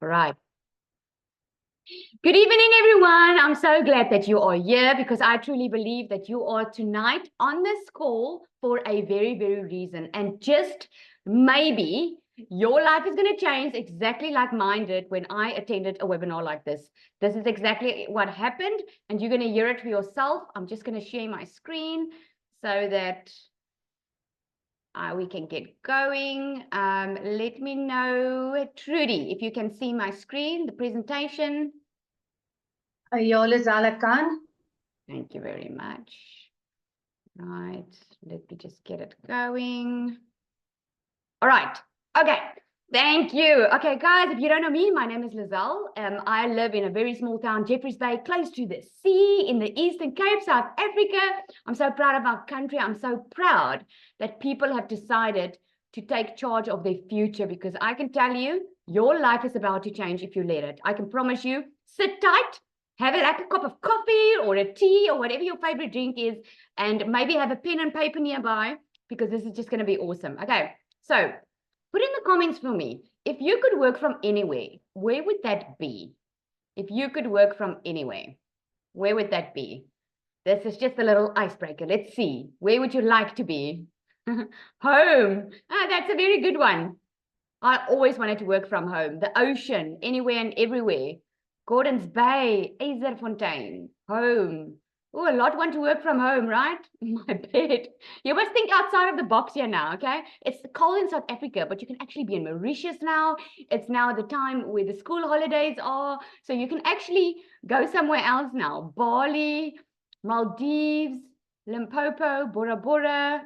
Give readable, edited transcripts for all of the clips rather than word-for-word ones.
Right. Good evening, everyone. I'm so glad that you are here because I truly believe that you are tonight on this call for a very, very reason. And just maybe your life is going to change exactly like mine did when I attended a webinar like this. This is exactly what happened, and you're going to hear it for yourself. I'm just going to share my screen so that we can get going. Let me know, Trudy, if you can see my screen, the presentation. Thank you very much. Right, let me just get it going. All right, okay, thank you. Okay, guys, if you don't know me, my name is Lizelle. I live in a very small town, Jeffreys Bay, close to the sea in the Eastern Cape, South Africa. I'm so proud of our country. I'm so proud that people have decided to take charge of their future, because I can tell you, your life is about to change if you let it. I can promise you. Sit tight, have like a cup of coffee or a tea or whatever your favorite drink is, and maybe have a pen and paper nearby, because this is just going to be awesome. Okay, so put in the comments for me, if you could work from anywhere, where would that be? If you could work from anywhere, where would that be? This is just a little icebreaker. Let's see. Where would you like to be? Home. Ah, that's a very good one. I always wanted to work from home. The ocean, anywhere and everywhere. Gordons Bay, Fontaine, home. Oh, a lot want to work from home, right? My bed. You must think outside of the box here now, okay? It's cold in South Africa, but you can actually be in Mauritius now. It's now the time where the school holidays are. So you can actually go somewhere else now. Bali, Maldives, Limpopo, Bora Bora.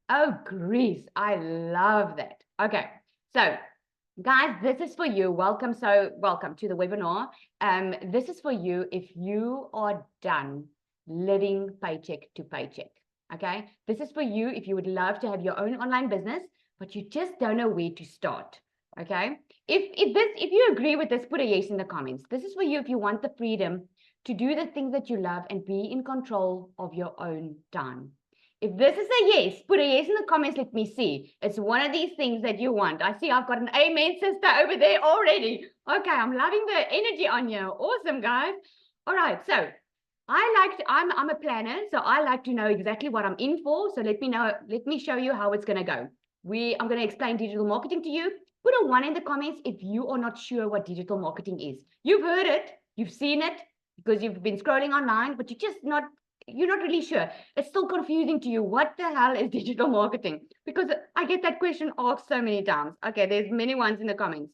Oh, Greece. I love that. Okay. So guys, this is for you. Welcome to the webinar. This is for you if you are done living paycheck to paycheck. Okay, this is for you if you would love to have your own online business, but you just don't know where to start. Okay, if you agree with this, put a yes in the comments. This is for you if you want the freedom to do the things that you love and be in control of your own time. If this is a yes, put a yes in the comments. Let me see. It's one of these things that you want. I see I've got an amen sister over there already. Okay, I'm loving the energy on you. Awesome, guys. All right, so I'm a planner, so I like to know exactly what I'm in for. So let me show you how it's gonna go. I'm gonna explain digital marketing to you. Put a 1 in the comments if you are not sure what digital marketing is. You've heard it, you've seen it, because you've been scrolling online, but you're not really sure. It's still confusing to you. What the hell is digital marketing? Because I get that question asked so many times. Okay, there's many ones in the comments.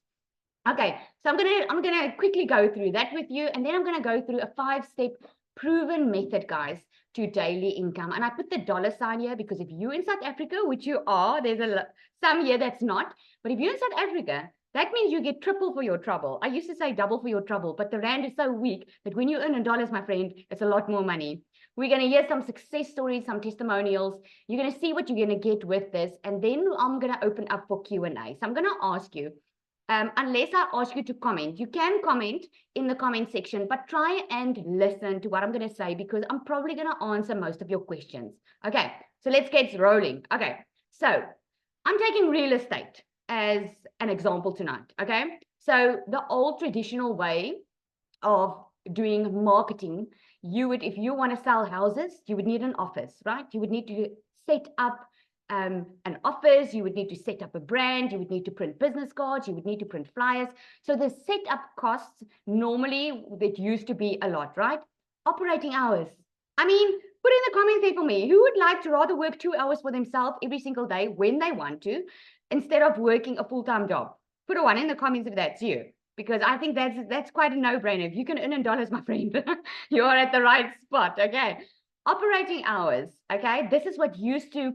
Okay, so I'm gonna quickly go through that with you, and then I'm gonna go through a 5-step proven method, guys, to daily income. And I put the dollar sign here because if you're in South Africa, which you are, there's some here that's not, but if you're in South Africa, that means you get triple for your trouble. I used to say double for your trouble, but the rand is so weak that when you earn in dollars, my friend, it's a lot more money. We're going to hear some success stories, some testimonials. You're going to see what you're going to get with this. And then I'm going to open up for Q&A. So I'm going to ask you, unless I ask you to comment, you can comment in the comment section, but try and listen to what I'm going to say, because I'm probably going to answer most of your questions. Okay, so let's get rolling. Okay, so I'm taking real estate as an example tonight. Okay, so the old traditional way of doing marketing, if you want to sell houses, you would need an office, right? You would need to set up an office, you would need to set up a brand, you would need to print business cards, you would need to print flyers. So the setup costs, normally it used to be a lot, right? Operating hours. I mean, put in the comments there for me. Who would like to rather work 2 hours for themselves every single day when they want to, instead of working a full-time job? Put a 1 in the comments if that's you, because I think that's quite a no-brainer. If you can earn in dollars, my friend, you're at the right spot. Okay, operating hours. Okay, this is what used to,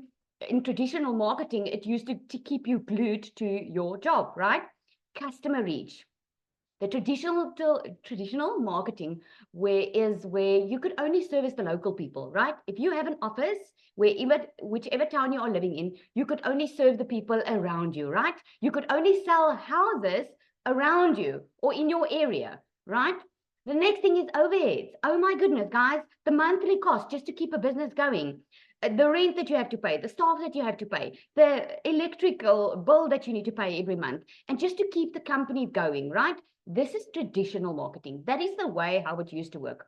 in traditional marketing, it used to keep you glued to your job, right? Customer reach. The traditional marketing where you could only service the local people, right? If you have an office, whichever town you are living in, you could only serve the people around you, right? You could only sell houses around you or in your area, right? The next thing is overheads. Oh my goodness, guys, the monthly cost just to keep a business going. the rent that you have to pay, the staff that you have to pay, the electrical bill that you need to pay every month, and just to keep the company going, right? This is traditional marketing. That is the way how it used to work.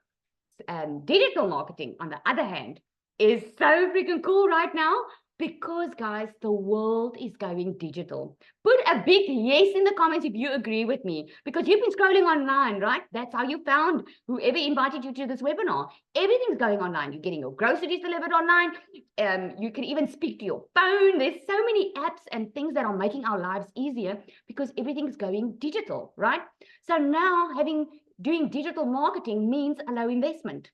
Digital marketing, on the other hand, is so freaking cool right now because, guys, the world is going digital. Put a big yes in the comments if you agree with me, because you've been scrolling online, right? That's how you found whoever invited you to this webinar. Everything's going online. You're getting your groceries delivered online. You can even speak to your phone. There's so many apps and things that are making our lives easier because everything's going digital, right? So now doing digital marketing means a low investment.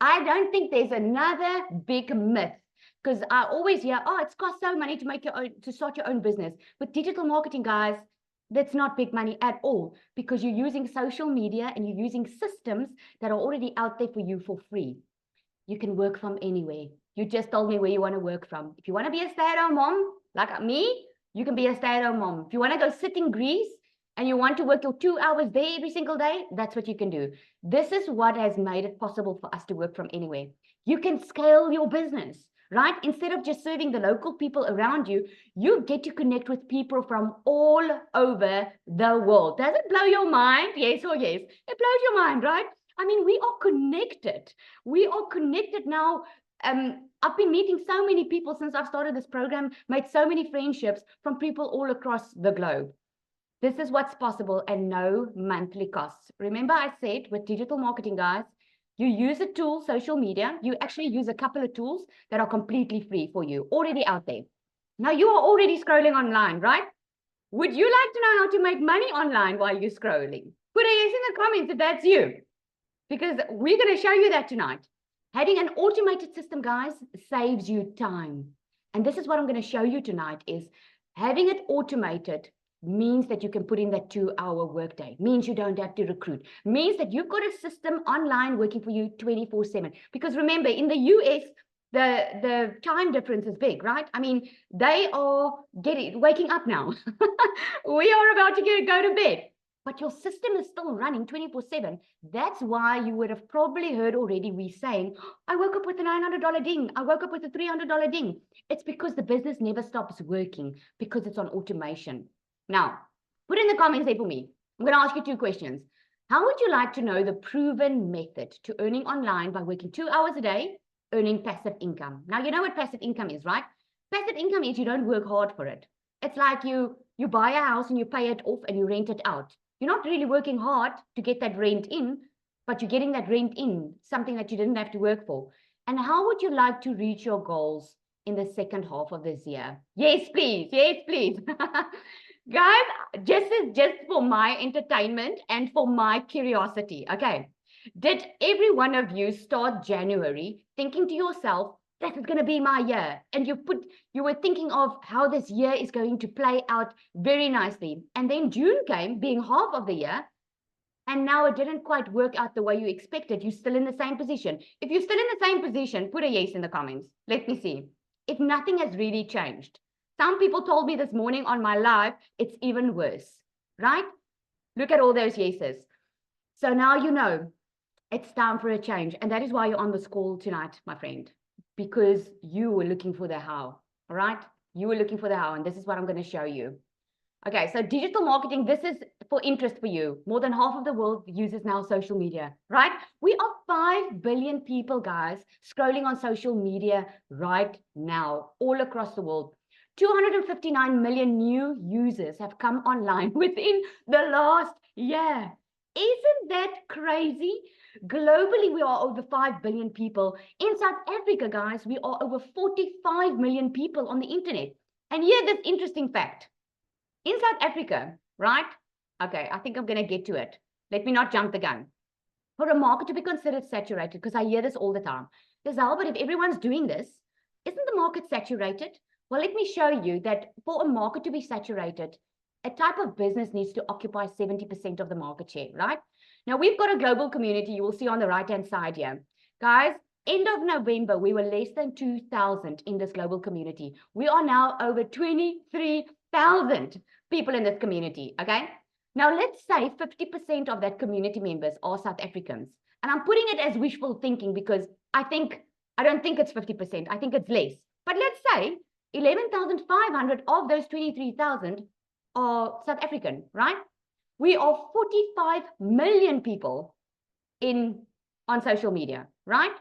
I don't think there's another big myth, because I always hear, oh, it's cost so money to start your own business. With digital marketing, guys, that's not big money at all, because you're using social media and you're using systems that are already out there for you for free. You can work from anywhere. You just told me where you want to work from. If you want to be a stay-at-home mom, like me, you can be a stay-at-home mom. If you want to go sit in Greece and you want to work your 2 hours there every single day, that's what you can do. This is what has made it possible for us to work from anywhere. You can scale your business, right? Instead of just serving the local people around you, you get to connect with people from all over the world. Does it blow your mind? Yes or yes? It blows your mind, right? I mean, we are connected. We are connected now. I've been meeting so many people since I've started this program, made so many friendships from people all across the globe. This is what's possible and no monthly costs. Remember, I said with digital marketing, guys, you use a tool, social media, you actually use a couple of tools that are completely free for you, already out there. Now, you are already scrolling online, right? Would you like to know how to make money online while you're scrolling? Put a yes in the comments if that's you, because we're going to show you that tonight. Having an automated system, guys, saves you time. And this is what I'm going to show you tonight is having it automated means that you can put in that 2-hour workday, means you don't have to recruit, means that you've got a system online working for you 24/7. Because remember, in the US, the time difference is big, right? I mean, they are waking up now. We are about to go to bed. But your system is still running 24/7. That's why you would have probably heard already we saying, I woke up with a $900 ding. I woke up with a $300 ding. It's because the business never stops working because it's on automation. Now, put in the comments there for me. I'm going to ask you 2 questions. How would you like to know the proven method to earning online by working 2 hours a day, earning passive income? Now, you know what passive income is, right? Passive income is you don't work hard for it. It's like you buy a house and you pay it off and you rent it out. You're not really working hard to get that rent in, but you're getting that rent in, something that you didn't have to work for. And how would you like to reach your goals in the second half of this year? Yes, please. Yes, please. Guys, just for my entertainment and for my curiosity, okay? Did every one of you start January thinking to yourself, this is going to be my year? And you were thinking of how this year is going to play out very nicely. And then June came, being half of the year, and now it didn't quite work out the way you expected. You're still in the same position. If you're still in the same position, put a yes in the comments. Let me see. If nothing has really changed. Some people told me this morning on my live, it's even worse, right? Look at all those yeses. So now you know it's time for a change. And that is why you're on this call tonight, my friend, because you were looking for the how, all right? You were looking for the how, and this is what I'm going to show you. Okay, so digital marketing, this is for interest for you. More than half of the world uses now social media, right? We are 5 billion people, guys, scrolling on social media right now, all across the world. 259 million new users have come online within the last year. Isn't that crazy? Globally, we are over 5 billion people. In South Africa, guys, we are over 45 million people on the internet. And here's this interesting fact. In South Africa, right? Okay, I think I'm going to get to it. Let me not jump the gun. For a market to be considered saturated, because I hear this all the time. But if everyone's doing this, isn't the market saturated? Well, let me show you that for a market to be saturated, a type of business needs to occupy 70% of the market share, right? Now, we've got a global community. You will see on the right-hand side here. Guys, end of November, we were less than 2,000 in this global community. We are now over 23,000 people in this community, okay? Now, let's say 50% of that community members are South Africans. And I'm putting it as wishful thinking because I think I don't think it's 50%. I think it's less. But let's say 11,500 of those 23,000 are South African, right? We are 45 million people on social media, right?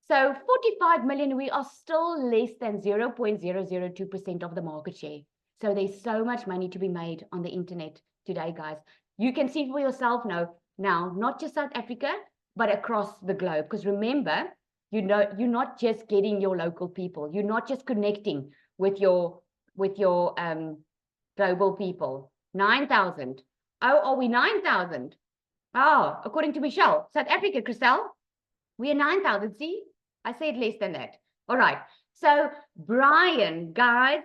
So 45 million, we are still less than 0.002% of the market share. So there's so much money to be made on the internet today, guys. You can see for yourself now, not just South Africa, but across the globe. Because remember, you're not just getting your local people. You're not just connecting with your global people. 9,000. Oh, are we 9,000? Oh, according to Michelle, South Africa, Christell, we are 9,000. See, I said less than that. All right. So Brian, guys,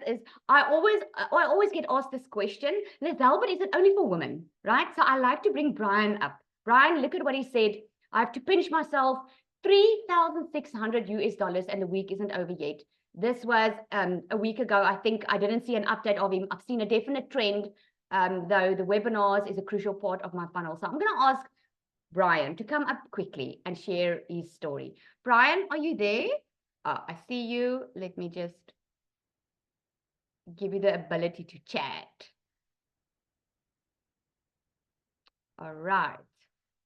I always get asked this question, Lizelle, but is it only for women, right? So I like to bring Brian up. Brian, look at what he said. I have to pinch myself. $3,600 and the week isn't over yet. This was a week ago. I think I didn't see an update of him. I've seen a definite trend, though the webinars is a crucial part of my funnel. So I'm going to ask Brian to come up quickly and share his story. Brian, are you there? I see you. Let me just give you the ability to chat. All right.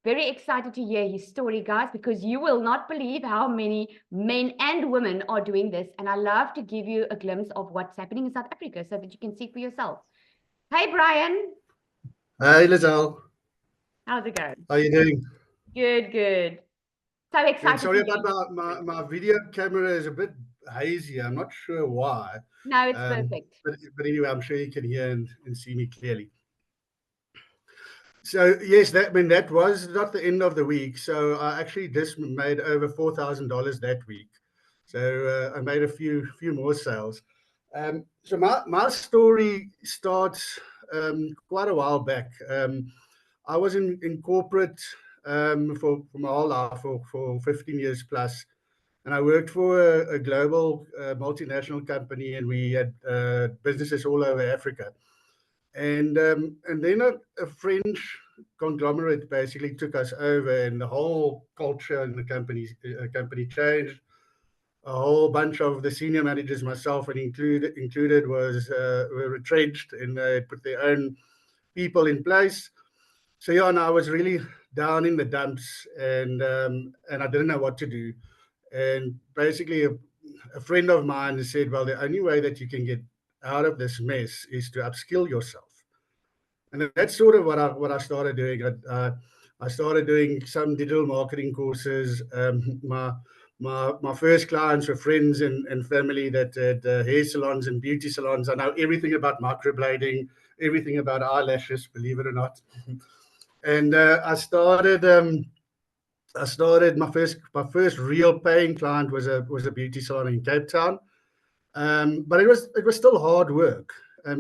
Very excited to hear his story, guys, because you will not believe how many men and women are doing this. And I love to give you a glimpse of what's happening in South Africa so that you can see for yourself. Hey, Brian. Hi, Lizelle. How's it going? How are you doing? Good, good. So excited. Sorry about my video camera is a bit hazy. I'm not sure why. No, it's perfect. But anyway, I'm sure you can hear and see me clearly. So yes, that was not the end of the week. So I actually just made over $4,000 that week. So I made a few more sales. So my story starts quite a while back. I was in corporate for my whole life for 15 years plus, and I worked for a global multinational company, and we had businesses all over Africa. And then a French conglomerate basically took us over, and the whole culture in the company changed. A whole bunch of the senior managers, myself and included, were retrenched, and they put their own people in place. So yeah, and I was really down in the dumps, and I didn't know what to do. And basically, a friend of mine said, "Well, the only way that you can get out of this mess is to upskill yourself." And that's sort of what I started doing. I started doing some digital marketing courses. My first clients were friends and family that had hair salons and beauty salons. I know everything about microblading, everything about eyelashes, believe it or not. And I started my first real paying client was a beauty salon in Cape Town. But it was still hard work.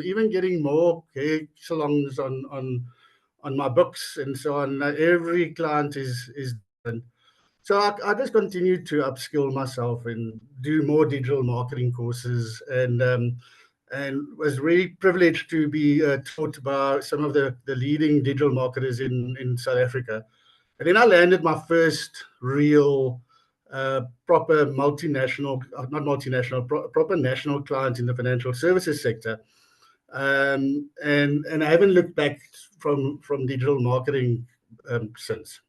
Even getting more hair salons on my books and so on. Every client is different. So I just continued to upskill myself and do more digital marketing courses, and was really privileged to be taught by some of the leading digital marketers in South Africa. And then I landed my first real proper multinational, not multinational, proper national client in the financial services sector. And I haven't looked back from digital marketing since.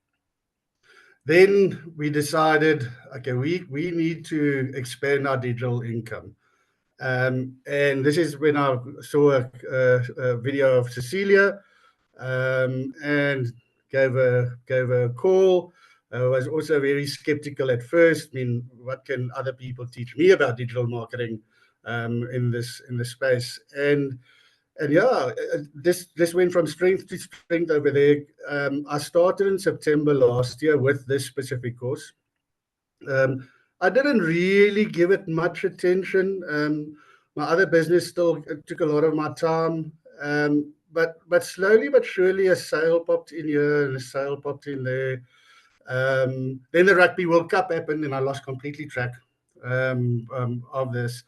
Then we decided, okay, we need to expand our digital income. And this is when I saw a video of Cecilia, and gave her a call. I was also very skeptical at first. I mean, what can other people teach me about digital marketing in this space? And yeah, this went from strength to strength over there. I started in September last year with this specific course. I didn't really give it much attention. My other business still took a lot of my time. But slowly but surely a sale popped in here and a sale popped in there. Then the Rugby World Cup happened, and I lost completely track of this.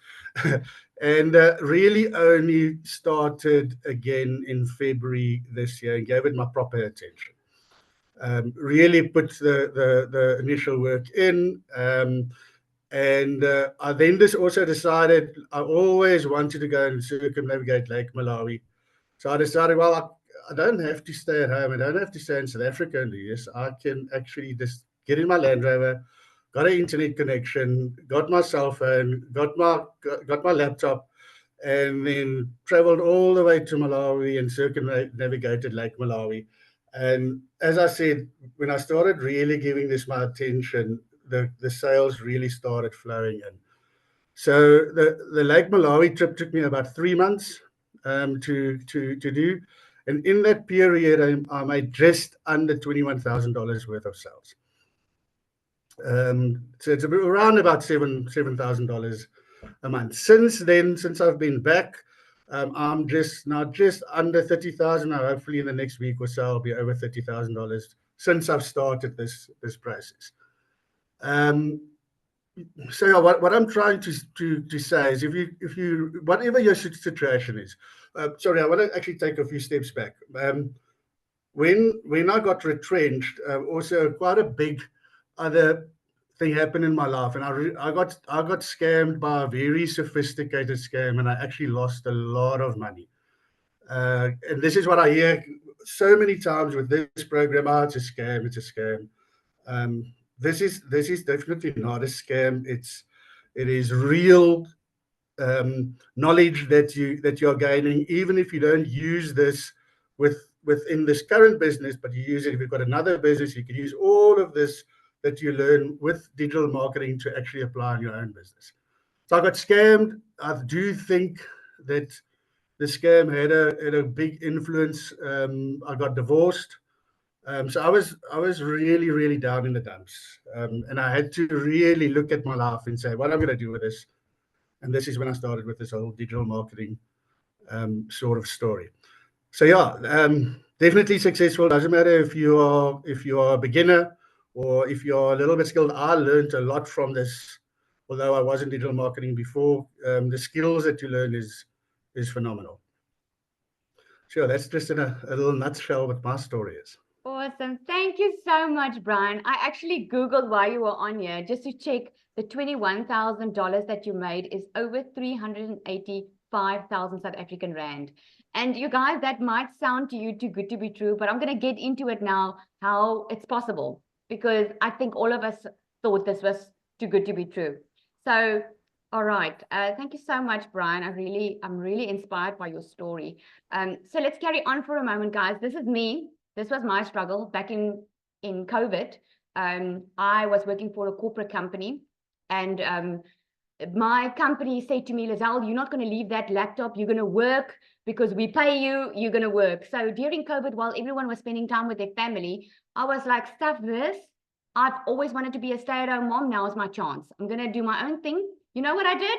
And really only started again in February this year and gave it my proper attention. Really put the initial work in, And I then just also decided I always wanted to go and circumnavigate Lake Malawi. So I decided, well, I don't have to stay at home. I don't have to stay in South Africa and do this. I can actually just get in my Land Rover, got an internet connection, got my cell phone, got my laptop, and then traveled all the way to Malawi and circumnavigated Lake Malawi. And as I said, when I started really giving this my attention, the sales really started flowing in. So the Lake Malawi trip took me about 3 months to do. And in that period, I made just under $21,000 worth of sales. So it's around about $7,000 a month. Since then, since I've been back, I'm just under 30,000. Hopefully, in the next week or so, I'll be over $30,000 since I've started this process. So yeah, what I'm trying to say is, if you whatever your situation is, sorry, I want to actually take a few steps back. When I got retrenched, also quite a big other thing happened in my life, and I got scammed by a very sophisticated scam, and I actually lost a lot of money. And this is what I hear so many times with this program: "Oh, it's a scam, it's a scam." This is definitely not a scam. It is real knowledge that you're gaining, even if you don't use this within this current business, but you use it if you've got another business. You can use all of this that you learn with digital marketing to actually apply in your own business. So I got scammed. I do think that the scam had a big influence. I got divorced. So I was really down in the dumps, and I had to really look at my life and say, what am I going to do with this? And this is when I started with this whole digital marketing sort of story. So yeah, definitely successful. Doesn't matter if you are a beginner or if you're a little bit skilled. I learned a lot from this, although I was in digital marketing before. The skills that you learn is phenomenal. Sure, that's just in a little nutshell what my story is. Awesome. Thank you so much, Brian. I actually Googled while you were on here just to check the $21,000 that you made is over 385,000 South African Rand. And you guys, that might sound to you too good to be true, but I'm going to get into it now, how it's possible, because I think all of us thought this was too good to be true. So, all right. Thank you so much, Brian. I'm really inspired by your story. So let's carry on for a moment, guys. This is me. This was my struggle back in COVID. I was working for a corporate company, and my company said to me, Lizelle, you're not going to leave that laptop. You're going to work because we pay you. You're going to work. So during COVID, while everyone was spending time with their family, I was like, stuff this. I've always wanted to be a stay-at-home mom. Now is my chance. I'm going to do my own thing. You know what I did?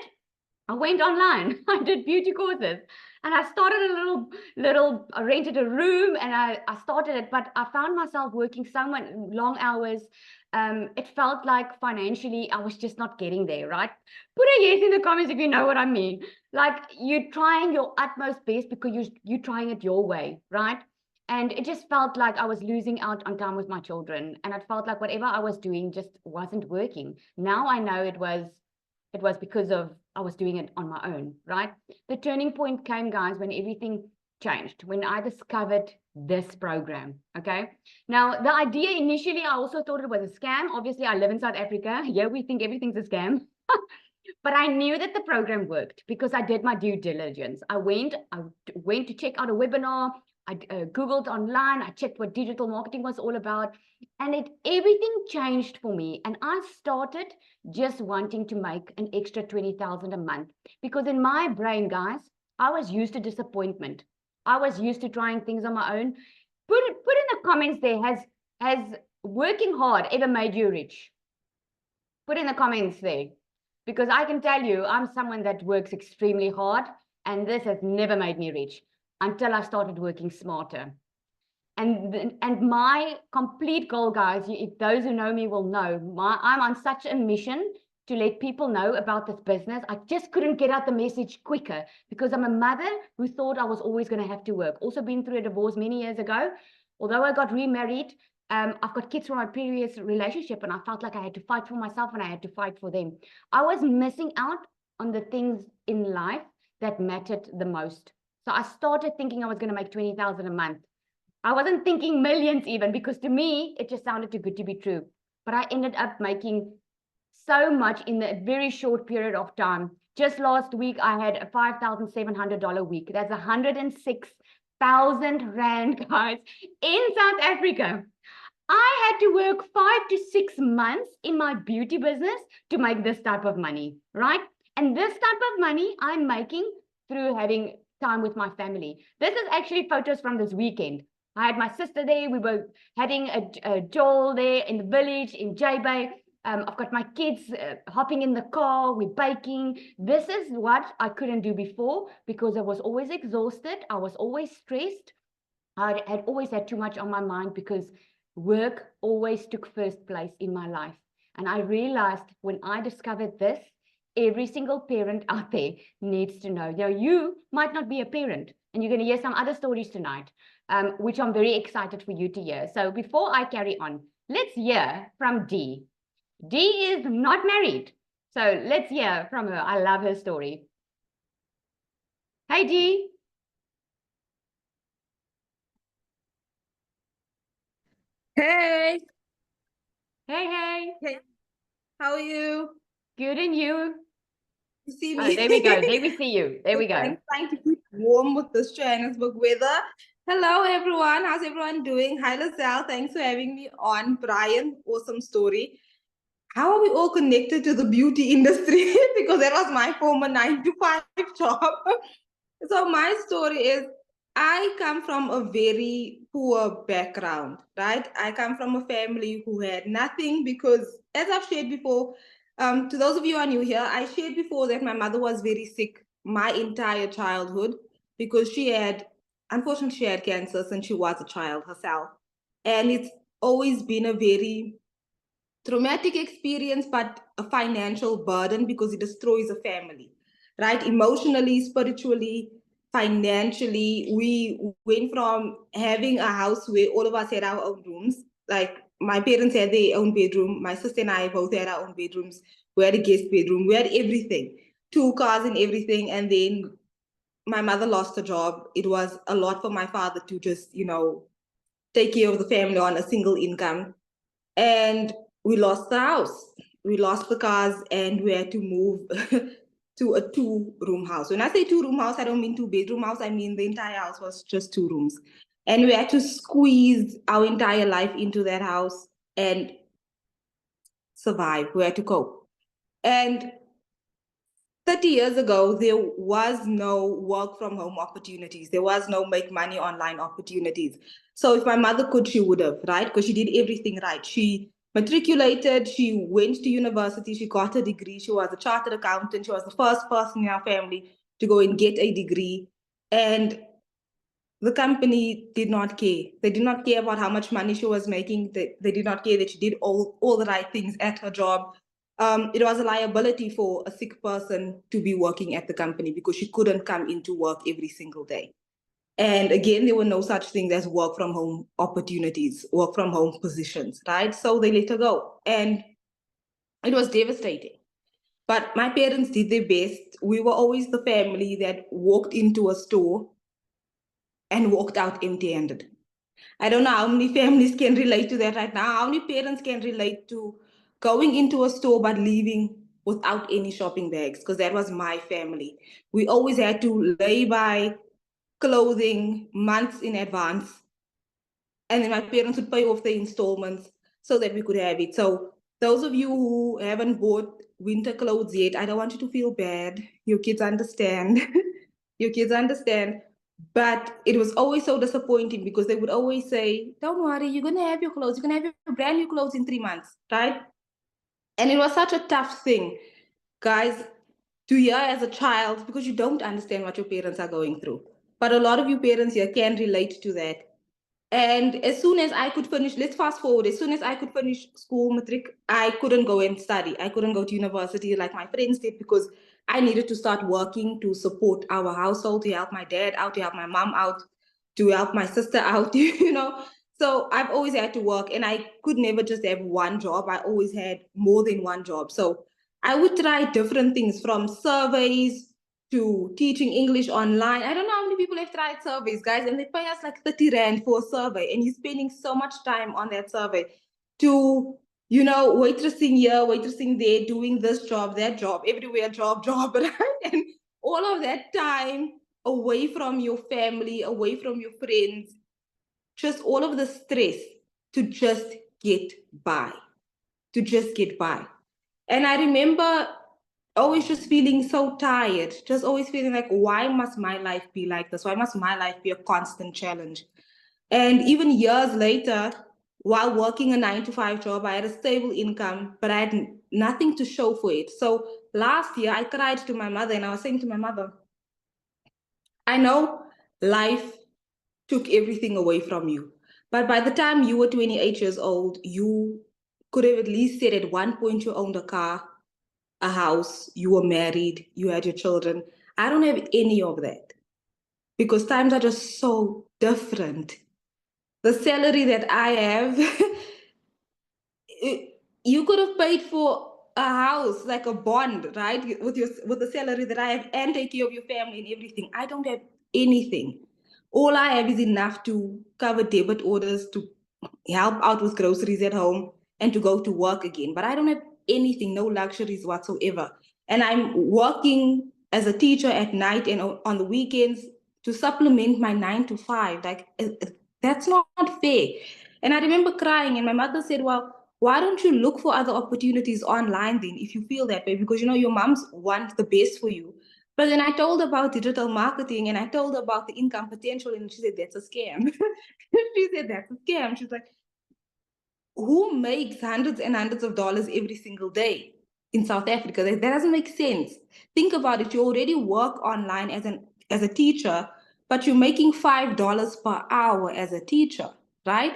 I went online. I did beauty courses, and I started I rented a room, and I started it, but I found myself working so much long hours. It felt like financially I was just not getting there, right? Put a yes in the comments if you know what I mean. Like, you're trying your utmost best because you're trying it your way, right? And it just felt like I was losing out on time with my children, and it felt like whatever I was doing just wasn't working. Now I know it was because of I was doing it on my own, right? The turning point came, guys, when everything changed, when I discovered this program, okay? Now, the idea initially, I also thought it was a scam. Obviously, I live in South Africa. Here, we think everything's a scam. But I knew that the program worked because I did my due diligence. I went to check out a webinar. I Googled online. I checked what digital marketing was all about. And everything changed for me. And I started just wanting to make an extra 20,000 a month. Because in my brain, guys, I was used to disappointment. I was used to trying things on my own. Put in the comments there, has working hard ever made you rich? Put in the comments there. Because I can tell you, I'm someone that works extremely hard, and this has never made me rich until I started working smarter. And my complete goal, guys, if those who know me will know, I'm on such a mission to let people know about this business. I just couldn't get out the message quicker because I'm a mother who thought I was always going to have to work. Also been through a divorce many years ago. Although I got remarried, I've got kids from my previous relationship, and I felt like I had to fight for myself and I had to fight for them. I was missing out on the things in life that mattered the most. So I started thinking I was going to make 20,000 a month. I wasn't thinking millions even, because to me, it just sounded too good to be true. But I ended up making so much in a very short period of time. Just last week, I had a $5,700 week. That's 106,000 Rand, guys, in South Africa. I had to work 5 to 6 months in my beauty business to make this type of money, right? And this type of money I'm making through having time with my family. This is actually photos from this weekend. I had my sister there. We were having a jol there in the village in J-Bay. I've got my kids hopping in the car, we're baking. This is what I couldn't do before, because I was always exhausted. I was always stressed. I had always had too much on my mind, because work always took first place in my life. And I realized when I discovered this, every single parent out there needs to know. Now, you might not be a parent, and you're going to hear some other stories tonight, which I'm very excited for you to hear. So before I carry on, let's hear from Dee. Dee is not married. So let's hear from her. I love her story. Hey, Dee. Hey, Hey. hey, how are you? Good, and you? You see Oh, me? there we go. There we see you. There we go. I'm trying to keep warm with this Johannesburg weather. Hello, everyone. How's everyone doing? Hi, Lizelle. Thanks for having me on. Brian, awesome story. How are we all connected to the beauty industry? Because that was my former 9-to-5 job. So my story is, I come from a very poor background, right? I come from a family who had nothing because, as I've shared before, to those of you who are new here, I shared before that my mother was very sick my entire childhood because unfortunately, she had cancer since she was a child herself. And it's always been a very traumatic experience, but a financial burden because it destroys a family, right? Emotionally, spiritually, financially. We went from having a house where all of us had our own rooms, like my parents had their own bedroom, my sister and I both had our own bedrooms, we had a guest bedroom, we had everything, 2 cars and everything. And then my mother lost her job. It was a lot for my father to just, take care of the family on a single income. And we lost the house, we lost the cars, and we had to move to a 2-room house. When I say 2-room house, I don't mean 2-bedroom house. I mean the entire house was just 2 rooms. And we had to squeeze our entire life into that house and survive. We had to cope. And 30 years ago, there was no work from home opportunities. There was no make money online opportunities. So if my mother could, she would have, right? Because she did everything right. She matriculated, she went to university, she got a degree, she was a chartered accountant, she was the first person in our family to go and get a degree. And the company did not care. They did not care about how much money she was making. They did not care that she did all the right things at her job. It was a liability for a sick person to be working at the company because she couldn't come into work every single day. And again, there were no such things as work from home opportunities, work from home positions, right? So they let her go. And it was devastating. But my parents did their best. We were always the family that walked into a store and walked out empty-handed. I don't know how many families can relate to that right now. How many parents can relate to going into a store but leaving without any shopping bags? Because that was my family. We always had to lay by clothing months in advance. And then my parents would pay off the installments so that we could have it. So those of you who haven't bought winter clothes yet, I don't want you to feel bad. Your kids understand. Your kids understand. But it was always so disappointing because they would always say, don't worry, you're going to have your clothes. You're going to have your brand new clothes in 3 months, right? And it was such a tough thing, guys, to hear as a child because you don't understand what your parents are going through. But a lot of you parents here can relate to that. And as soon as I could finish, let's fast forward, as soon as I could finish school, matric, I couldn't go and study. I couldn't go to university like my friends did because I needed to start working to support our household, to help my dad out, to help my mom out, to help my sister out, So So I've always had to work, and I could never just have one job. I always had more than one job. So I would try different things, from surveys to teaching English online. I don't know how many people have tried surveys, guys, and they pay us like 30 Rand for a survey, and you're spending so much time on that survey, to, you know, waitressing here, waitressing there, doing this job, that job, everywhere job, right? And all of that time away from your family, away from your friends, just all of the stress to just get by, to just get by. And I remember always just feeling so tired, just always feeling like, why must my life be like this? Why must my life be a constant challenge? And even years later, while working a 9 to 5 job, I had a stable income, but I had nothing to show for it. So last year, I cried to my mother, and I was saying to my mother, I know life took everything away from you, but by the time you were 28 years old, you could have at least said at one point you owned a car, a house, you were married, you had your children. I don't have any of that, because times are just so different. The salary that I have, you could have paid for a house, like a bond, right? With the salary that I have, and take care of your family and everything. I don't have anything. All I have is enough to cover debit orders, to help out with groceries at home, and to go to work again. But I don't have anything, no luxuries whatsoever. And I'm working as a teacher at night and on the weekends to supplement my 9 to 5. Like, that's not fair. And I remember crying, and my mother said, well, why don't you look for other opportunities online then, if you feel that way? Because, you know, your moms want the best for you. But then I told her about digital marketing, and I told her about the income potential, and she said, that's a scam. She said, that's a scam. She's like, who makes hundreds and hundreds of dollars every single day in South Africa? That doesn't make sense. Think about it. You already work online as a teacher, but you're making $5 per hour as a teacher, right?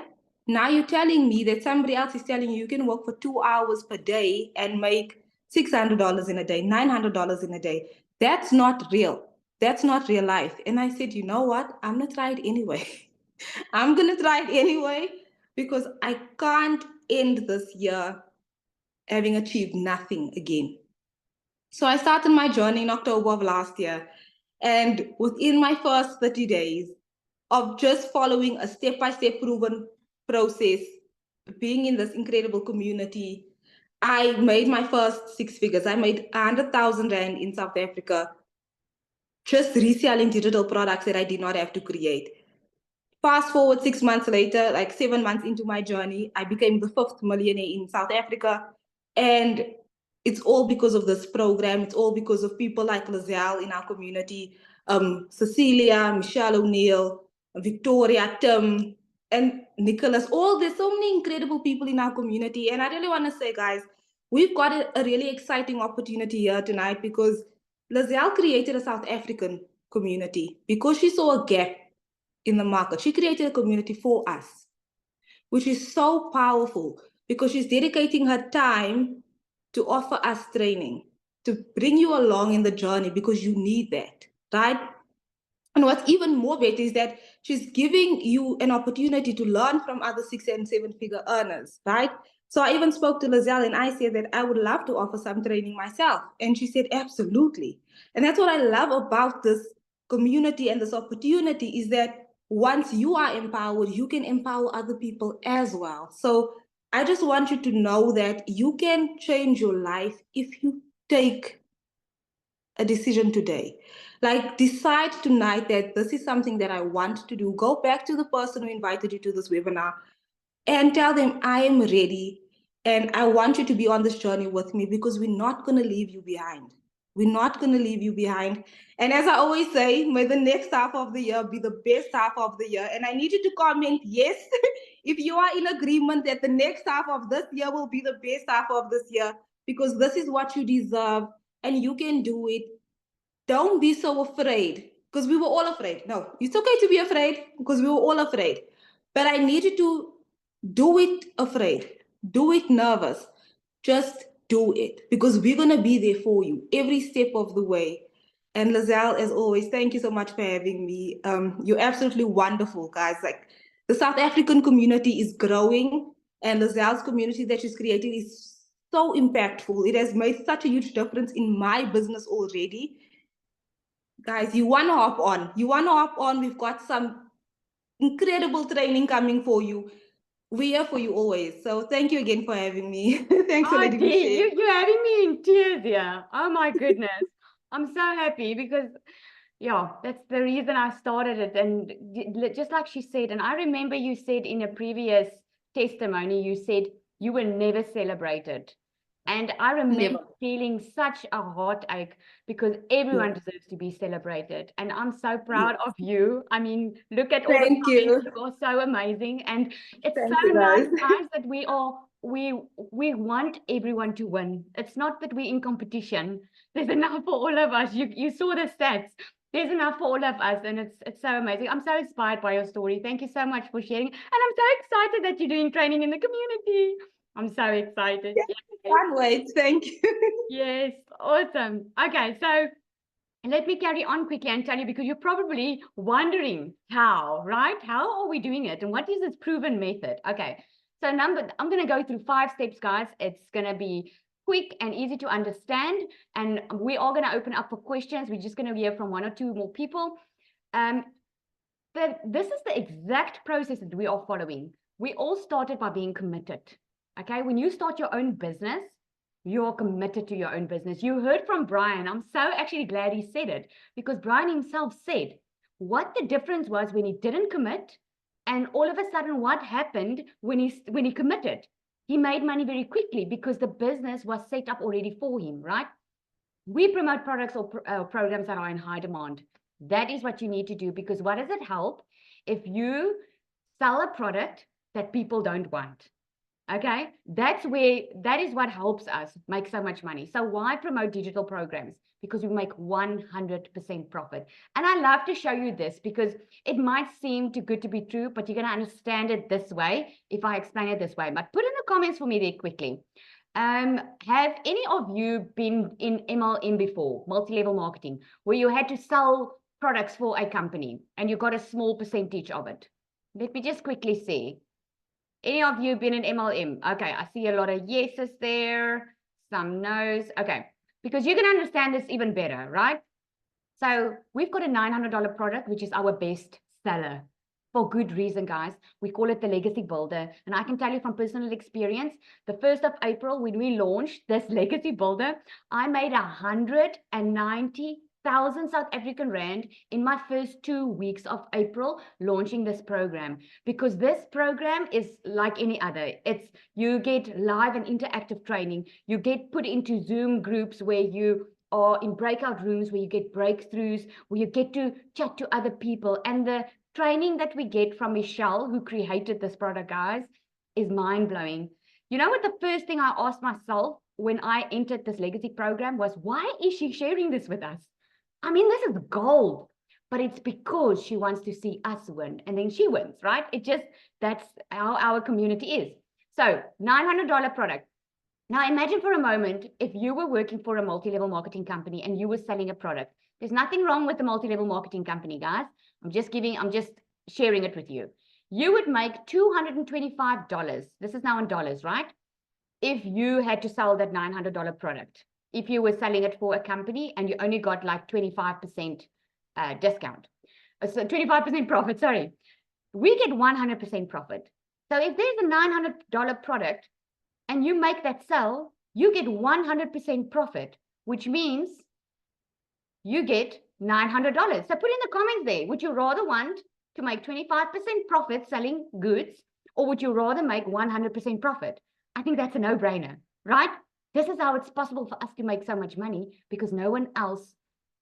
Now you're telling me that somebody else is telling you can work for 2 hours per day and make $600 in a day, $900 in a day. That's not real. That's not real life. And I said, you know what? I'm going to try it anyway. I'm going to try it anyway, because I can't end this year having achieved nothing again. So I started my journey in October of last year. And within my first 30 days of just following a step-by-step proven process, being in this incredible community, I made my first 6 figures. I made 100,000 Rand in South Africa, just reselling digital products that I did not have to create. Fast forward 6 months later, like 7 months into my journey, I became the 5th millionaire in South Africa. And it's all because of this program. It's all because of people like Lizelle in our community, Cecilia, Michelle O'Neill, Victoria, Tim, and Nicholas. There's so many incredible people in our community. And I really want to say, guys, we've got a really exciting opportunity here tonight, because Lizelle created a South African community because she saw a gap in the market. She created a community for us, which is so powerful, because she's dedicating her time to offer us training, to bring you along in the journey, because you need that, right? And what's even more better is that she's giving you an opportunity to learn from other 6 and 7 figure earners, right? So I even spoke to Lizelle, and I said that I would love to offer some training myself. And she said, absolutely. And that's what I love about this community and this opportunity, is that once you are empowered, you can empower other people as well. So I just want you to know that you can change your life if you take a decision today. Like, decide tonight that this is something that I want to do. Go back to the person who invited you to this webinar and tell them, I am ready and I want you to be on this journey with me, because we're not going to leave you behind. We're not going to leave you behind. And as I always say, may the next half of the year be the best half of the year. And I need you to comment yes if you are in agreement that the next half of this year will be the best half of this year, because this is what you deserve and you can do it. Don't be so afraid, because we were all afraid. No, it's okay to be afraid, because we were all afraid. But I need you to do it afraid, do it nervous. Just do it, because we're going to be there for you every step of the way. And Lizelle, as always, thank you so much for having me. You're absolutely wonderful, guys. Like, The South African community is growing, and the Zell's community that she's creating is so impactful. It has made such a huge difference in my business already. Guys, you want to hop on. You want to hop on. We've got some incredible training coming for you. We are for you always. So thank you again for having me. Thanks for Oh, letting me dear, share. you're having me in tears here. Oh my goodness. I'm so happy because, yeah, that's the reason I started it. And just like she said, and I remember you said in a previous testimony, you said you were never celebrated. And I remember Never. feeling such a heartache because everyone Yeah. deserves to be celebrated. And I'm so proud of you. I mean, look at all the Thank comments. you. You are so amazing. And it's Thank so you, nice, guys. guys, that we want everyone to win. It's not that we're in competition. There's enough for all of us. You saw the stats. There's enough for all of us, and it's so amazing. I'm so inspired by your story. Thank you so much for sharing. And I'm so excited that you're doing training in the community. I'm so excited. Yeah, Yay. can't wait. Thank you. Yes, awesome. Okay, so let me carry on quickly and tell you, because you're probably wondering how, right? How are we doing it? And what is this proven method? Okay, so I'm going to go through 5 steps, guys. It's going to be quick and easy to understand. And we are going to open up for questions. We're just going to hear from 1 or 2 more people. But this is the exact process that we are following. We all started by being committed. Okay, when you start your own business, you're committed to your own business. You heard from Brian. I'm so actually glad he said it, because Brian himself said what the difference was when he didn't commit, and all of a sudden what happened when he committed. He made money very quickly because the business was set up already for him, right? We promote products or programs that are in high demand. That is what you need to do, because what does it help if you sell a product that people don't want? Okay, that is what helps us make so much money. So why promote digital programs? Because we make 100% profit. And I love to show you this because it might seem too good to be true, but you're going to understand it this way if I explain it this way. But put in the comments for me there quickly. Have any of you been in MLM before, multi-level marketing, where you had to sell products for a company and you got a small percentage of it? Let me just quickly see. Any of you been in MLM? Okay, I see a lot of yeses there, some no's. Okay, because you can understand this even better, right? So we've got a $900 product, which is our best seller. For good reason, guys. We call it the Legacy Builder. And I can tell you from personal experience, the 1st of April, when we launched this Legacy Builder, I made 190,000 South African Rand in my first 2 weeks of April launching this program, because this program is like any other. It's you get live and interactive training. You get put into Zoom groups where you are in breakout rooms, where you get breakthroughs, where you get to chat to other people. And the training that we get from Michelle, who created this product, guys, is mind-blowing. You know what the first thing I asked myself when I entered this legacy program was, why is she sharing this with us? I mean, this is gold, but it's because she wants to see us win, and then she wins, right? That's how our community is. So $900 product. Now imagine for a moment if you were working for a multi-level marketing company and you were selling a product. There's nothing wrong with the multi-level marketing company, guys. I'm just sharing it with you. You would make $225. This is now in dollars, right? If you had to sell that $900 product. If you were selling it for a company and you only got like 25% discount. So 25% profit, sorry. We get 100% profit. So if there's a $900 product and you make that sell, you get 100% profit, which means you get $900. So put in the comments there, would you rather want to make 25% profit selling goods, or would you rather make 100% profit? I think that's a no-brainer, right? This is how it's possible for us to make so much money, because no one else,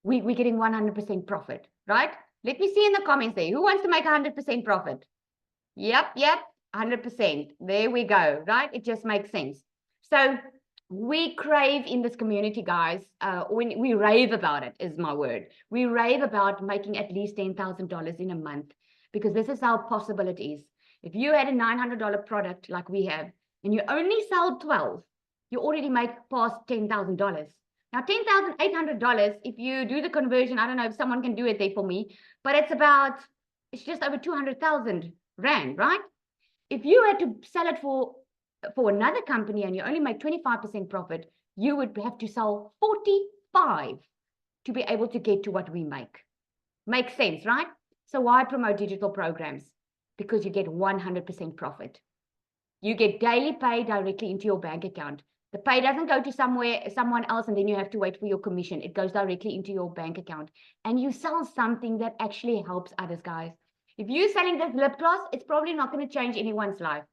we're getting 100% profit, right? Let me see in the comments there, who wants to make 100% profit? Yep, 100%. There we go, right? It just makes sense. So we crave in this community, guys, when we rave about it, is my word. We rave about making at least $10,000 in a month, because this is how possible it is. If you had a $900 product like we have, and you only sell 12, you already make past $10,000. Now, $10,800, if you do the conversion, I don't know if someone can do it there for me, but it's just over 200,000 Rand, right? If you had to sell it for another company and you only make 25% profit, you would have to sell 45 to be able to get to what we make. Makes sense, right? So why promote digital programs? Because you get 100% profit. You get daily pay directly into your bank account. The pay doesn't go to someone else, and then you have to wait for your commission. It goes directly into your bank account. And you sell something that actually helps others, guys. If you're selling this lip gloss, it's probably not going to change anyone's life.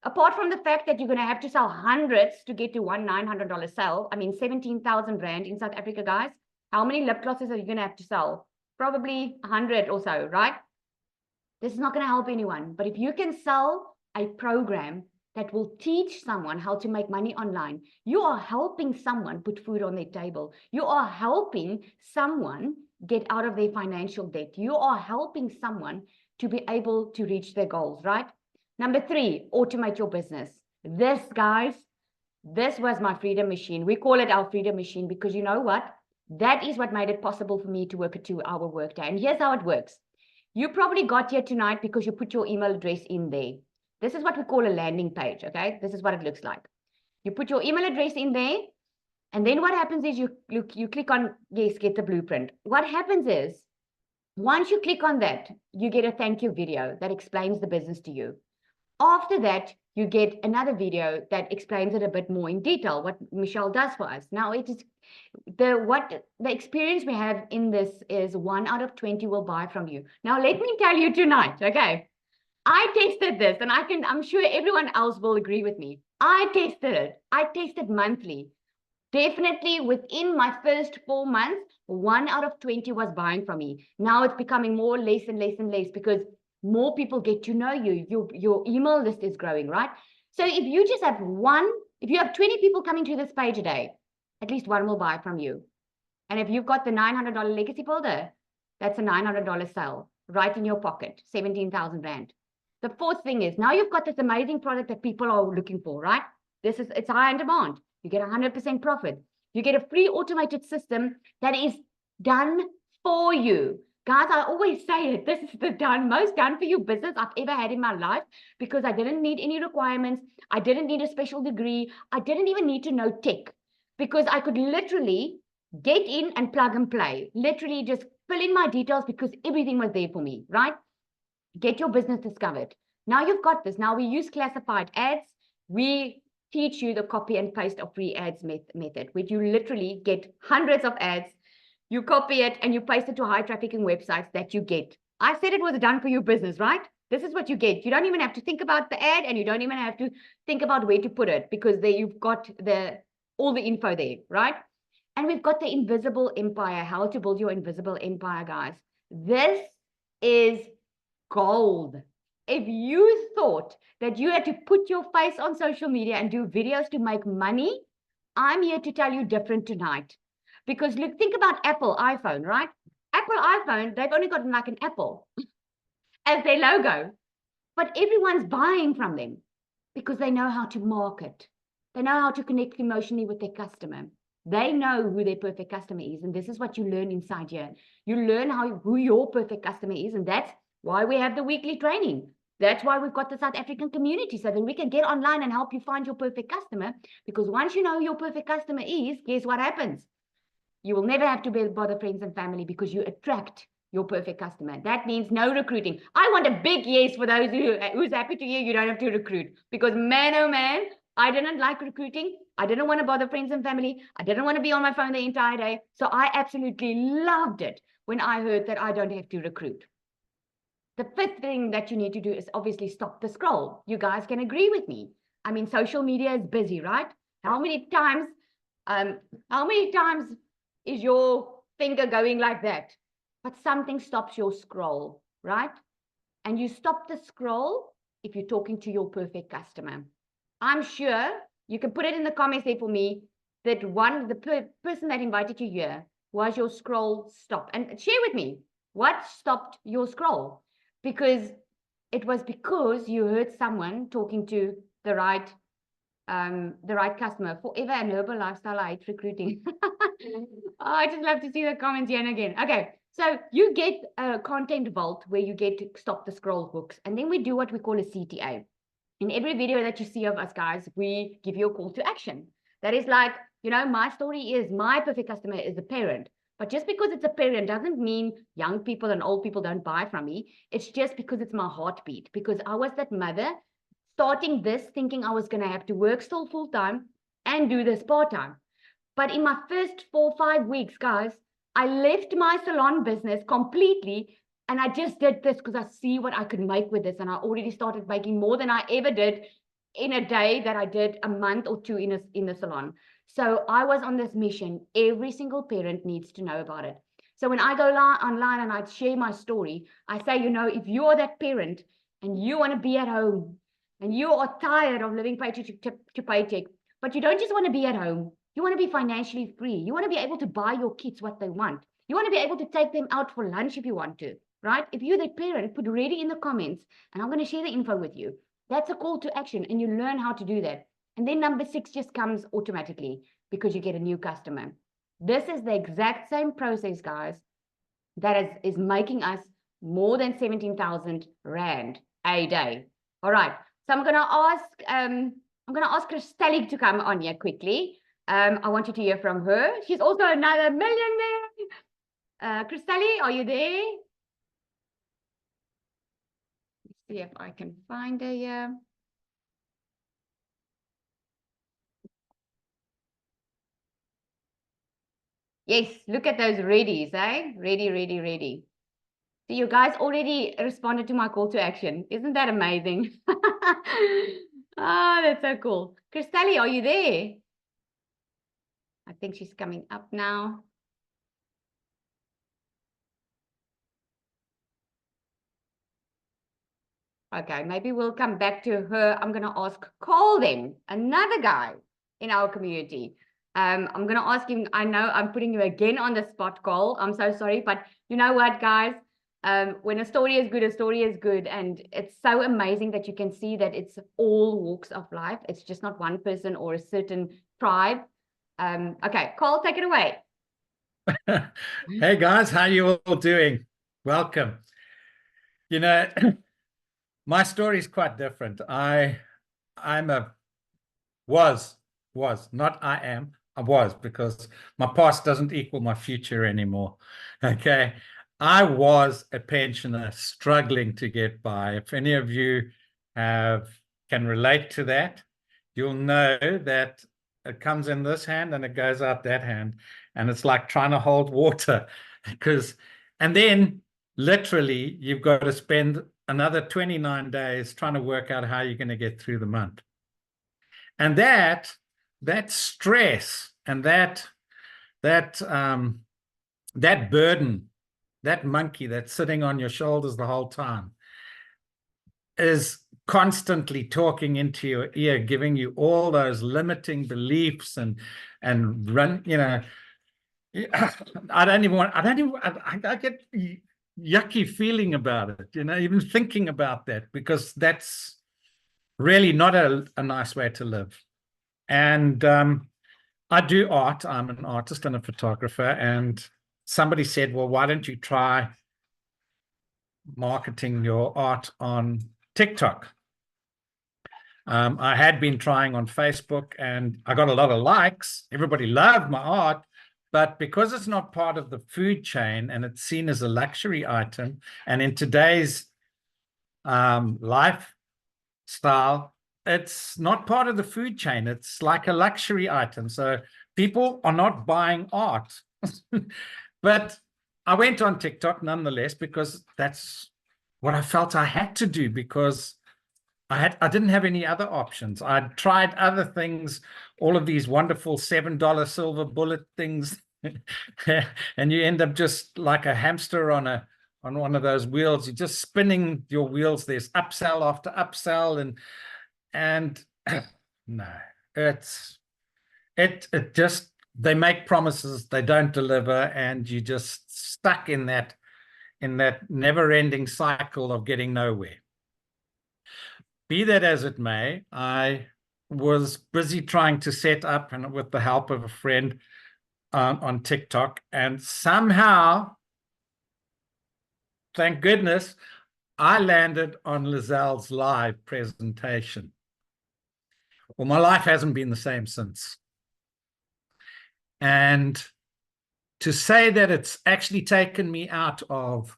Apart from the fact that you're going to have to sell hundreds to get to one $900 sale. I mean, 17,000 Rand in South Africa, guys. How many lip glosses are you going to have to sell? Probably 100 or so, right? This is not going to help anyone. But if you can sell a program that will teach someone how to make money online, you are helping someone put food on their table. You are helping someone get out of their financial debt. You are helping someone to be able to reach their goals, right? Number 3, automate your business. This, guys, this was my freedom machine. We call it our freedom machine because you know what? That is what made it possible for me to work a 2-hour workday. And here's how it works. You probably got here tonight because you put your email address in there. This is what we call a landing page, okay? This is what it looks like. You put your email address in there, and then what happens is you click on, yes, get the blueprint. What happens is, once you click on that, you get a thank you video that explains the business to you. After that, you get another video that explains it a bit more in detail, what Michelle does for us. Now, it is the experience we have in this is 1 out of 20 will buy from you. Now, let me tell you tonight, okay? I tested this, and I'm sure everyone else will agree with me. I tested it. I tested monthly. Definitely within my first 4 months, 1 out of 20 was buying from me. Now it's becoming more, less and less and less because more people get to know you. Your email list is growing, right? So if you just have if you have 20 people coming to this page a day, at least one will buy from you. And if you've got the $900 legacy folder, that's a $900 sale right in your pocket, 17,000 Rand. The 4th thing is, now you've got this amazing product that people are looking for, right? It's high in demand. You get 100% profit. You get a free automated system that is done for you. Guys, I always say it. This is the most done for you business I've ever had in my life because I didn't need any requirements. I didn't need a special degree. I didn't even need to know tech because I could literally get in and plug and play. Literally just fill in my details because everything was there for me, right? Get your business discovered. Now you've got this. Now we use classified ads. We teach you the copy and paste of free ads method, where you literally get hundreds of ads. You copy it and you paste it to high trafficking websites that you get. I said it was done for your business, right? This is what you get. You don't even have to think about the ad and you don't even have to think about where to put it because there you've got all the info there, right? And we've got the invisible empire, how to build your invisible empire, guys. This is gold. If you thought that you had to put your face on social media and do videos to make money, I'm here to tell you different tonight. Because look, think about Apple iPhone, right? Apple iPhone, they've only got like an apple as their logo. But everyone's buying from them because they know how to market. They know how to connect emotionally with their customer. They know who their perfect customer is. And this is what you learn inside here. You learn who your perfect customer is. And that's why we have the weekly training. That's why we've got the South African community, so that we can get online and help you find your perfect customer. Because once you know who your perfect customer is, guess what happens? You will never have to bother friends and family because you attract your perfect customer. That means no recruiting. I want a big yes for those who's happy to hear you don't have to recruit. Because man, oh man, I didn't like recruiting. I didn't want to bother friends and family. I didn't want to be on my phone the entire day. So I absolutely loved it when I heard that I don't have to recruit. The 5th thing that you need to do is obviously stop the scroll. You guys can agree with me. I mean, social media is busy, right? How many times is your finger going like that? But something stops your scroll, right? And you stop the scroll if you're talking to your perfect customer. I'm sure you can put it in the comments there for me that the person that invited you here was your scroll stop. And share with me what stopped your scroll. Because it was because you heard someone talking to the right customer. Forever and Herbal Lifestyle, I hate recruiting. Oh, I just love to see the comments here and again. Okay, So you get a content vault where you get to stop the scroll hooks. And then we do what we call a CTA. In every video that you see of us, guys, we give you a call to action. That is like, you know, my story is my perfect customer is a parent. But just because it's a parent doesn't mean young people and old people don't buy from me. It's just because it's my heartbeat. Because I was that mother starting this thinking I was going to have to work still full time and do this part time. But in my first 4 or 5 weeks, guys, I left my salon business completely. And I just did this because I see what I could make with this. And I already started making more than I ever did in a day that I did a month or two in the salon. So I was on this mission. Every single parent needs to know about it. So when I go online and I share my story, I say, you know, if you are that parent and you want to be at home and you are tired of living paycheck to paycheck, but you don't just want to be at home. You want to be financially free. You want to be able to buy your kids what they want. You want to be able to take them out for lunch if you want to, right? If you're that parent, put ready in the comments, and I'm going to share the info with you. That's a call to action, and you learn how to do that. And then number 6 just comes automatically because you get a new customer. This is the exact same process, guys, that is making us more than 17,000 Rand a day. All right. So I'm going to ask Christell to come on here quickly. I want you to hear from her. She's also another millionaire. Christell, are you there? Let's see if I can find her here. Yes, look at those readies, eh? Ready, ready, ready. So you guys already responded to my call to action. Isn't that amazing? Oh, that's so cool. Christell, are you there? I think she's coming up now. Okay, maybe we'll come back to her. I'm going to ask Cole then, another guy in our community. I'm going to ask him, I know I'm putting you again on the spot, Cole. I'm so sorry, but you know what, guys? When a story is good, a story is good. And it's so amazing that you can see that it's all walks of life. It's just not one person or a certain tribe. Okay, Cole, take it away. Hey guys, how you all doing? Welcome. You know, my story is quite different. I was, because my past doesn't equal my future anymore. Okay. I was a pensioner struggling to get by. If any of you can relate to that, you'll know that it comes in this hand and it goes out that hand. And it's like trying to hold water and then literally you've got to spend another 29 days trying to work out how you're going to get through the month. And that stress and that burden, that monkey that's sitting on your shoulders the whole time is constantly talking into your ear, giving you all those limiting beliefs and run, you know, I get yucky feeling about it, you know, even thinking about that, because that's really not a nice way to live. And I do art. I'm an artist and a photographer. And somebody said, well, why don't you try marketing your art on TikTok? I had been trying on Facebook and I got a lot of likes. Everybody loved my art. But because it's not part of the food chain and it's seen as a luxury item, and in today's lifestyle, it's not part of the food chain. It's like a luxury item. So people are not buying art. But I went on TikTok nonetheless, because that's what I felt I had to do, because I didn't have any other options. I'd tried other things, all of these wonderful $7 silver bullet things, and you end up just like a hamster on one of those wheels. You're just spinning your wheels. There's upsell after upsell, and no, it just, they make promises, they don't deliver, and you just stuck in that never-ending cycle of getting nowhere. Be that as it may, I was busy trying to set up, and with the help of a friend on TikTok, and somehow thank goodness, I landed on Lizelle's live presentation. Well, my life hasn't been the same since. And to say that it's actually taken me out of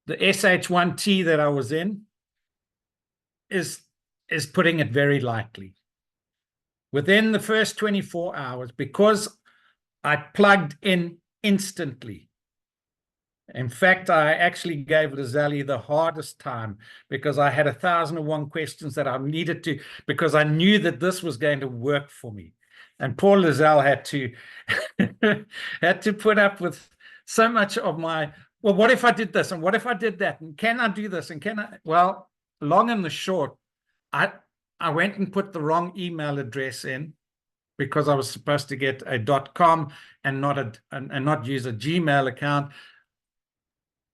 the SH1T that I was in is putting it very lightly. Within the first 24 hours, because I plugged in instantly. In fact, I actually gave Lizelle the hardest time because I had 1,001 questions that I needed to, because I knew that this was going to work for me. And poor Lizelle had to had to put up with so much of my, well, what if I did this? And what if I did that? And can I do this? And can I? Well, long and the short, I went and put the wrong email address in because I was supposed to get a .com and not use a Gmail account.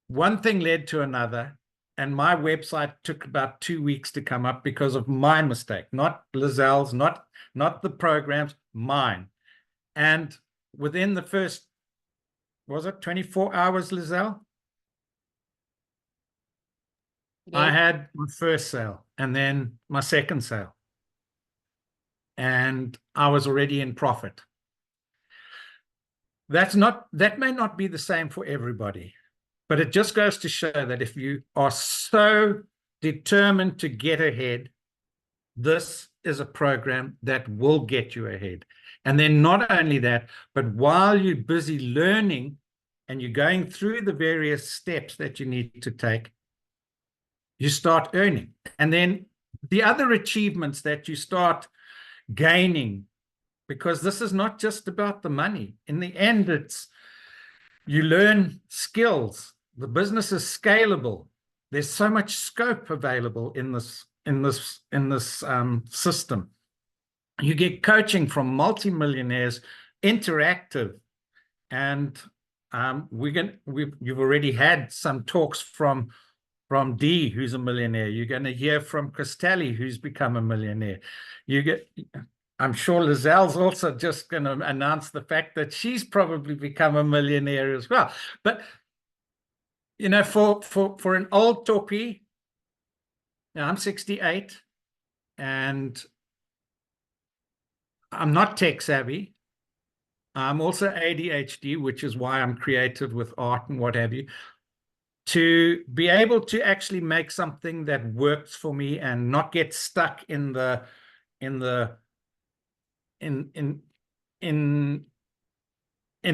One thing led to another, and my website took about 2 weeks to come up because of my mistake, not Lizelle's, not the programs, mine. And within the first, was it 24 hours, Lizelle? Yeah. I had my first sale and then my second sale. And I was already in profit. That may not be the same for everybody, but it just goes to show that if you are so determined to get ahead, this is a program that will get you ahead. And then not only that, but while you're busy learning and you're going through the various steps that you need to take, you start earning. And then the other achievements that you start gaining, because this is not just about the money. In the end, it's you learn skills. The business is scalable. There's so much scope available in this system. You get coaching from multimillionaires, interactive, and you've already had some talks from Dee, who's a millionaire. You're going to hear from Christell, who's become a millionaire. I'm sure Lizelle's also just going to announce the fact that she's probably become a millionaire as well. But you know, for an old toppy, now I'm 68, and I'm not tech savvy. I'm also ADHD, which is why I'm creative with art and what have you. To be able to actually make something that works for me and not get stuck in a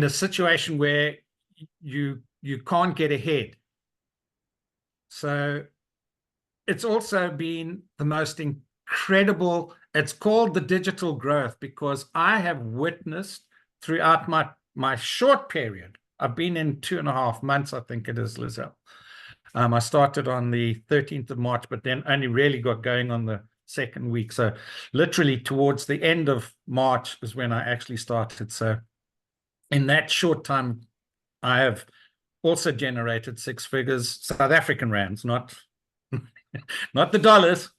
situation where you can't get ahead. So it's also been the most incredible. It's called the digital growth because I have witnessed throughout my short period. I've been in 2.5 months, I think it is, Lizelle. I started on the 13th of March, but then only really got going on the second week. So literally towards the end of March is when I actually started. So in that short time, I have also generated 6 figures, South African rands, not the dollars.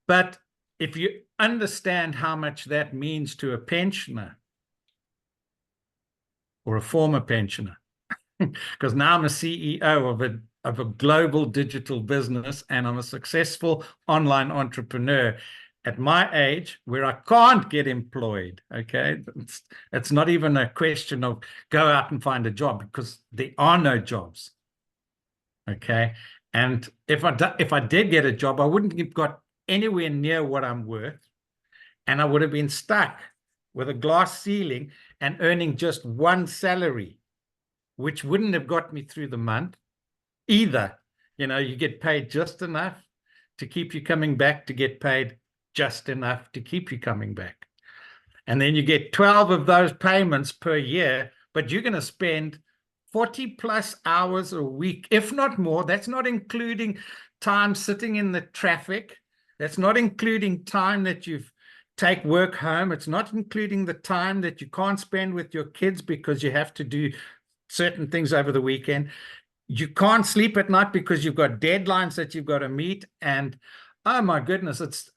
But if you understand how much that means to a pensioner or a former pensioner, because now I'm a CEO of a global digital business and I'm a successful online entrepreneur at my age where I can't get employed. Okay, it's not even a question of go out and find a job because there are no jobs. Okay, and if I did get a job, I wouldn't have got anywhere near what I'm worth, and I would have been stuck with a glass ceiling and earning just one salary, which wouldn't have got me through the month either. You know, you get paid just enough to keep you coming back, to get paid just enough to keep you coming back. And then you get 12 of those payments per year, but you're going to spend 40 plus hours a week, if not more. That's not including time sitting in the traffic. That's not including time that you've take work home. It's not including the time that you can't spend with your kids because you have to do certain things over the weekend. You can't sleep at night because you've got deadlines that you've got to meet. And oh my goodness,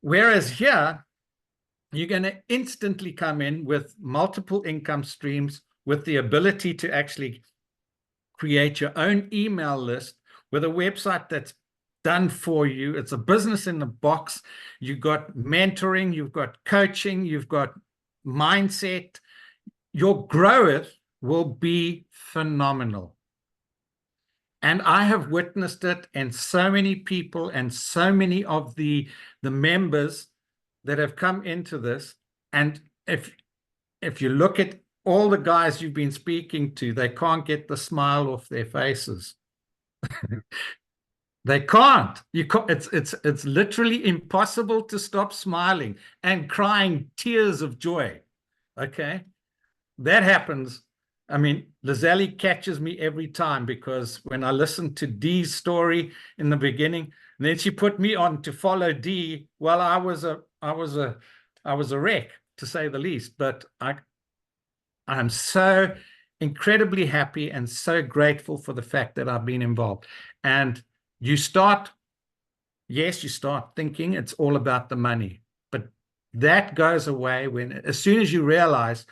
whereas here, you're going to instantly come in with multiple income streams with the ability to actually create your own email list with a website that's done for you. It's a business in the box. You've got mentoring, you've got coaching, you've got mindset. Your growth will be phenomenal. And I have witnessed it in so many people and so many of the members that have come into this. And if you look at all the guys you've been speaking to, they can't get the smile off their faces. They can't. You can't. It's literally impossible to stop smiling and crying tears of joy. Okay, that happens. I mean, Lizelle catches me every time, because when I listened to Dee's story in the beginning, and then she put me on to follow Dee. Well, I was a wreck, to say the least. But I'm so incredibly happy and so grateful for the fact that I've been involved. And you start thinking it's all about the money, but that goes away as soon as you realize,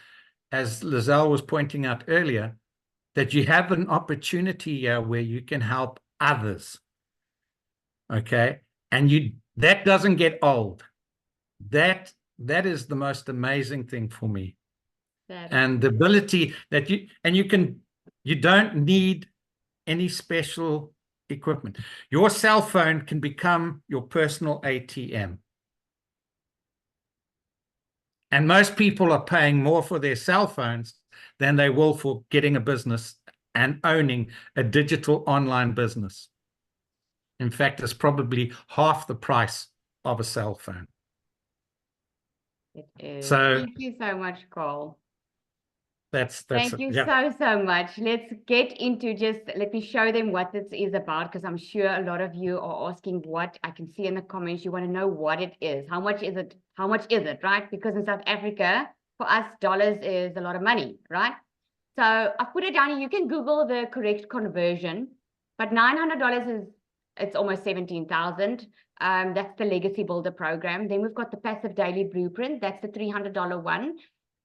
as Lizelle was pointing out earlier, that you have an opportunity here where you can help others. Okay. And that doesn't get old. That is the most amazing thing for me. And the ability that you don't need any special equipment. Your cell phone can become your personal ATM. And most people are paying more for their cell phones than they will for getting a business and owning a digital online business. In fact, it's probably half the price of a cell phone. It is. So thank you so much, Cole. Thank you so much. Let's get into let me show them what this is about, because I'm sure a lot of you are asking what. I can see in the comments you want to know what it is. How much is it? How much is it, right? Because in South Africa, for us, dollars is a lot of money, right? So I put it down here. You can Google the correct conversion, but $900 it's almost 17,000. That's the Legacy Builder program. Then we've got the Passive Daily Blueprint. That's the $300 one.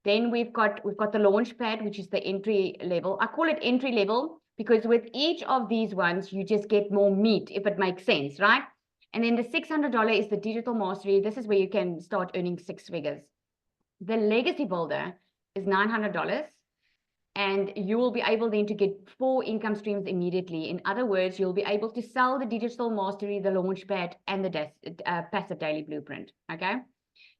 Then we've got the Launchpad, which is the entry level. I call it entry level because with each of these ones, you just get more meat, if it makes sense, right? And then the $600 is the Digital Mastery. This is where you can start earning 6 figures. The Legacy Builder is $900. And you will be able then to get 4 income streams immediately. In other words, you'll be able to sell the Digital Mastery, the Launchpad, and the Passive Daily Blueprint, okay?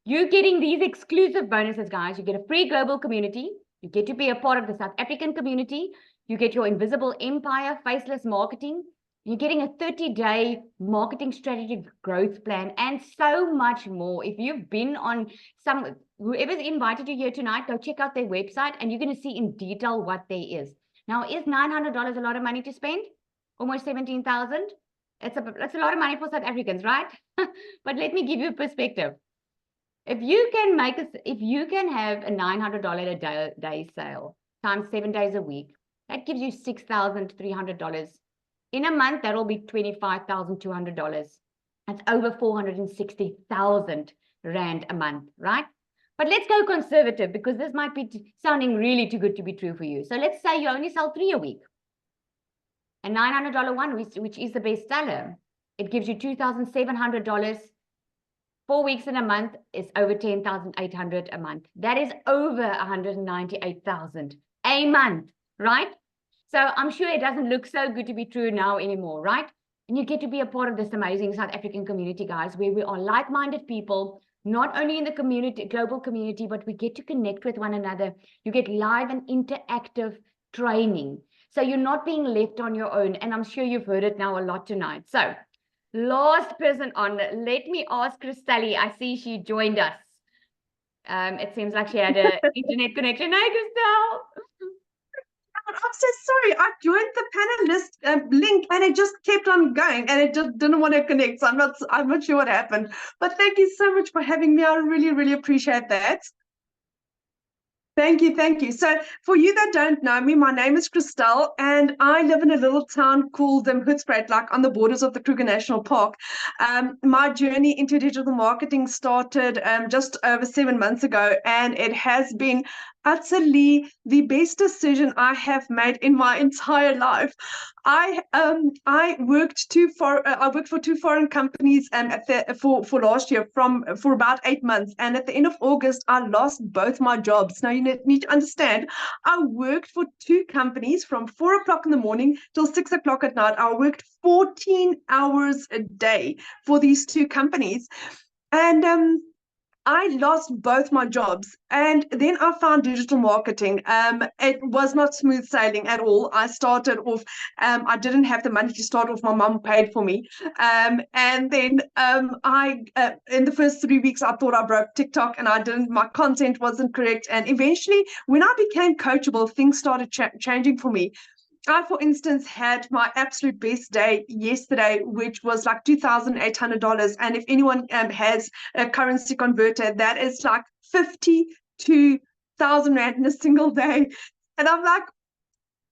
You're getting these exclusive bonuses, guys. You get a free global community. You get to be a part of the South African community. You get your Invisible Empire, Faceless Marketing. You're getting a 30-day marketing strategy growth plan and so much more. If you've been on whoever's invited you here tonight, go check out their website and you're going to see in detail what there is. Now, is $900 a lot of money to spend? Almost 17,000? It's a lot of money for South Africans, right? But let me give you a perspective. If you can have a $900 a day sale times 7 days a week, that gives you $6,300. In a month, that'll be $25,200. That's over 460,000 Rand a month, right? But let's go conservative, because this might be sounding really too good to be true for you. So let's say you only sell 3 a week. A $900 one, which is the best seller, it gives you $2,700. 4 weeks in a month is over 10,800 a month. That is over 198,000 a month, right? So I'm sure it doesn't look so good to be true now anymore, right? And you get to be a part of this amazing South African community, guys, where we are like-minded people, not only in the community, global community, but we get to connect with one another. You get live and interactive training. So you're not being left on your own. And I'm sure you've heard it now a lot tonight. So last person on, let me ask Christell. I see she joined us. It seems like she had an internet connection. Hi, Christell. I'm so sorry. I joined the panelist link and it just kept on going and it just didn't want to connect. So I'm not sure what happened. But thank you so much for having me. I really, really appreciate that. Thank you, thank you. So for you that don't know me, my name is Christell and I live in a little town called Hoedspruit, like on the borders of the Kruger National Park. My journey into digital marketing started just over 7 months ago, and it has been utterly the best decision I have made in my entire life. I worked for two foreign companies for last year for about 8 months, and at the end of August I lost both my jobs. Now you need to understand, I worked for two companies from 4 o'clock in the morning till 6 o'clock at night. I worked 14 hours a day for these two companies, and I lost both my jobs, and then I found digital marketing. It was not smooth sailing at all. I started off, I didn't have the money to start off. My mom paid for me. And then in the first 3 weeks, I thought I broke TikTok, and I didn't, my content wasn't correct. And eventually, when I became coachable, things started changing for me. I, for instance, had my absolute best day yesterday, which was like $2,800. And if anyone has a currency converter, that is like 52,000 Rand in a single day. And I'm like,